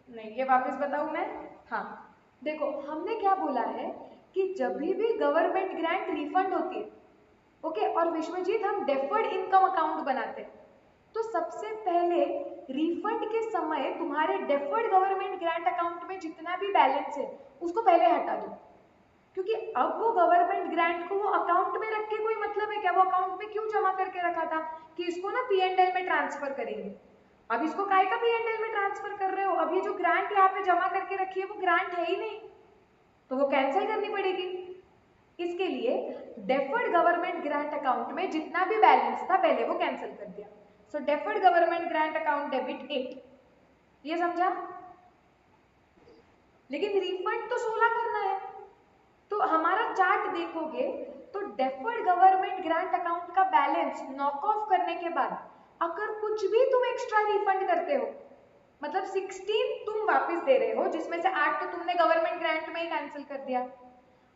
नहीं, ये वापस बताऊं मैं? हाँ, देखो हमने क्या बोला है कि जब भी गवर्नमेंट ग्रांट रिफंड होती है, ओके, और विश्वजीत हम डेफर्ड इनकम अकाउंट बनाते हैं, तो सबसे पहले रिफंड के समय तुम्हारे डेफर्ड गवर्नमेंट ग्रांट अकाउंट में जितना भी बैलेंस है उसको पहले हटा दो, क्योंकि अब वो गवर्नमेंट ग्रांट को वो अकाउंट में रख के कोई मतलब है क्या? वो अकाउंट में क्यों जमा करके रखा था कि इसको ना P&L में ट्रांसफर करेंगे। अब इसको काय का P&L में ट्रांसफर कर रहे हो? अब ये जो ग्रांट यहाँ पे जमा करके रखी है वो ग्रांट है ही नहीं, तो वो कैंसिल करनी पड़ेगी। इसके लिए डेफर्ड गवर्नमेंट ग्रांट अकाउंट में जितना भी बैलेंस था पहले वो कैंसिल कर दिया। So deferred government grant account debit 8, ये समझा? लेकिन रिफंड तो 16 करना है। तो हमारा चार्ट देखोगे तो डेफर्ड गवर्नमेंट ग्रांट अकाउंट का बैलेंस नॉक ऑफ करने के बाद अगर कुछ भी तुम एक्स्ट्रा रिफंड करते हो, मतलब 16 तुम वापस दे रहे हो जिसमें से 8 तो तुमने गवर्नमेंट ग्रांट में ही कैंसिल कर दिया,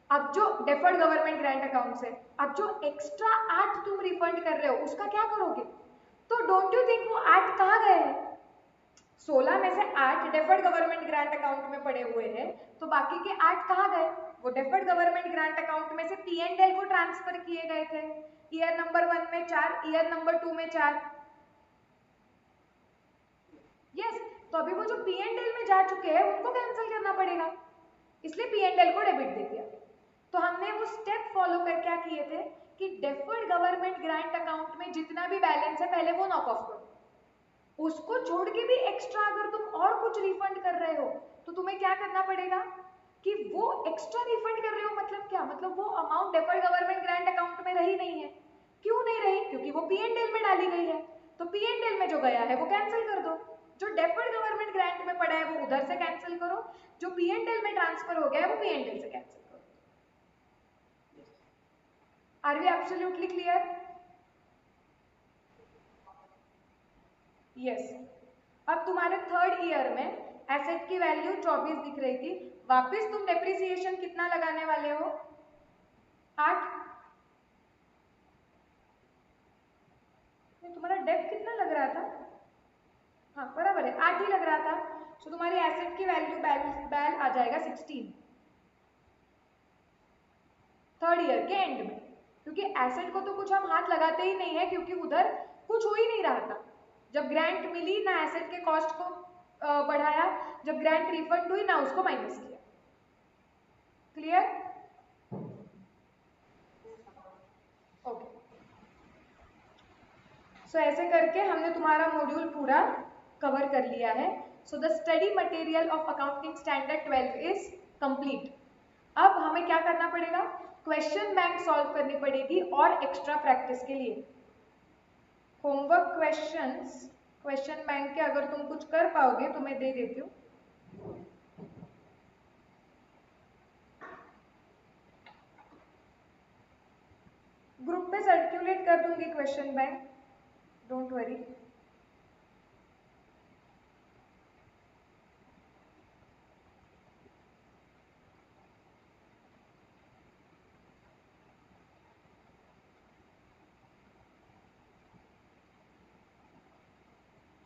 अब जो डेफर्ड गवर्नमेंट ग्रांट अकाउंट से अब जो एक्स्ट्रा 8 तुम रिफंड कर रहे हो उसका क्या करोगे? तो डोंट यू थिंक वो 8 कहाँ गए हैं? 16 में से 8 डेफर्ड गवर्नमेंट ग्रांट अकाउंट में पड़े हुए हैं, तो बाकी के 8 कहाँ गए? वो डेफर्ड गवर्नमेंट ग्रांट अकाउंट में से P&L को ट्रांसफर किए गए थे। ईयर नंबर 1 में 4, ईयर नंबर 2 में 4। यस, तो अभी वो जो P&L में जा चुके हैं उनको कैंसिल करना पड़ेगा, इसलिए P&L को डेबिट दे दिया। तो हमने वो स्टेप फॉलो कर क्या किए थे कि डेफर्ड गवर्नमेंट ग्रांट अकाउंट में जितना भी बैलेंस है पहले वो नॉक ऑफ करो, उसको छोड़ के भी एक्स्ट्रा अगर तुम और कुछ रिफंड कर रहे हो तो तुम्हें क्या करना पड़ेगा कि वो एक्स्ट्रा रिफंड कर रहे हो मतलब क्या? मतलब वो amount deferred government grant account में रही नहीं है। क्यों नहीं रही? क्योंकि वो P&L में डाली गई है, तो P&L में जो गया है वो कैंसिल कर दो। जो डेफर्ड गवर्नमेंट ग्रांट में पड़ा है वो उधर से कैंसिल करो, जो P&L में ट्रांसफर हो गया है वो P&L से कैंसिल करो। Are we absolutely clear? Yes. अब तुम्हारे थर्ड ईयर में एसेट की वैल्यू 24 दिख रही थी, वापस तुम डेप्रिसिएशन कितना लगाने वाले हो? 8। तुम्हारा डेप कितना लग रहा था? हाँ बराबर है, 8 ही लग रहा था। तो तुम्हारी एसेट की वैल्यू बैल आ जाएगा 16 थर्ड ईयर के एंड में, क्योंकि एसेट को तो कुछ हम हाथ लगाते ही नहीं है क्योंकि उधर कुछ हो ही नहीं रहा था। जब ग्रांट मिली ना एसेट के कॉस्ट को बढ़ाया, जब ग्रांट रिफंड हुई ना उसको माइनस किया। क्लियर? ओके। सो ऐसे करके हमने तुम्हारा मॉड्यूल पूरा कवर कर लिया है। So the study material of accounting standard 12 is complete. अब हमें क्या करना पड़ेगा? क्वेश्चन बैंक सॉल्व करनी पड़ेगी और एक्स्ट्रा प्रैक्टिस के लिए होमवर्क क्वेश्चंस, क्वेश्चन बैंक के अगर तुम कुछ कर पाओगे तो मैं दे देती हूँ। ग्रुप पे सर्कुलेट कर दूंगी question bank, don't worry.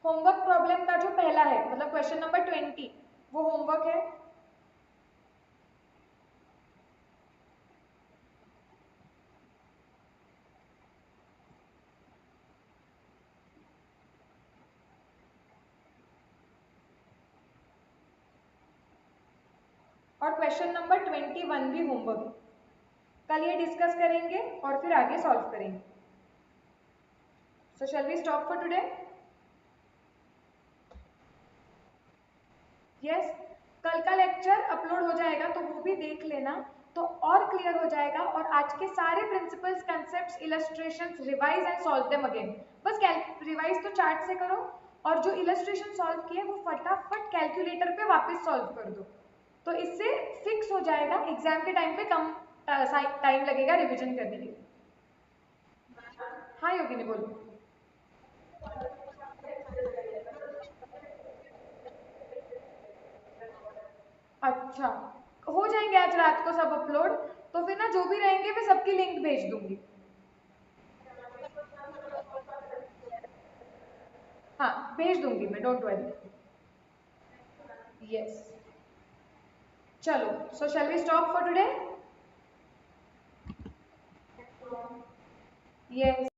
Homework problem का जो पहला है मतलब क्वेश्चन नंबर 20 वो होमवर्क है। और क्वेश्चन नंबर 21 भी होमवर्क है। कल ये डिस्कस करेंगे और फिर आगे सॉल्व करेंगे। So shall we stop for today? Yes, कल का लेक्चर अपलोड हो जाएगा तो वो भी देख लेना, तो और क्लियर हो जाएगा। और आज के सारे principles, concepts, illustrations revise and solve them again. बस रिवाइज तो चार्ट से करो और जो इलस्ट्रेशन सॉल्व किए वो फटाफट कैलकुलेटर पे वापस सॉल्व कर दो, तो इससे फिक्स हो जाएगा, एग्जाम के टाइम पे कम टाइम लगेगा रिविजन करने के लिए। हाँ योगिनी बोलो। अच्छा, हो जाएंगे आज रात को सब अपलोड, तो फिर ना जो भी रहेंगे मैं सबकी लिंक भेज दूंगी। हाँ भेज दूंगी मैं, डोंट वरी। यस, चलो। So shall we stop for today? Yes.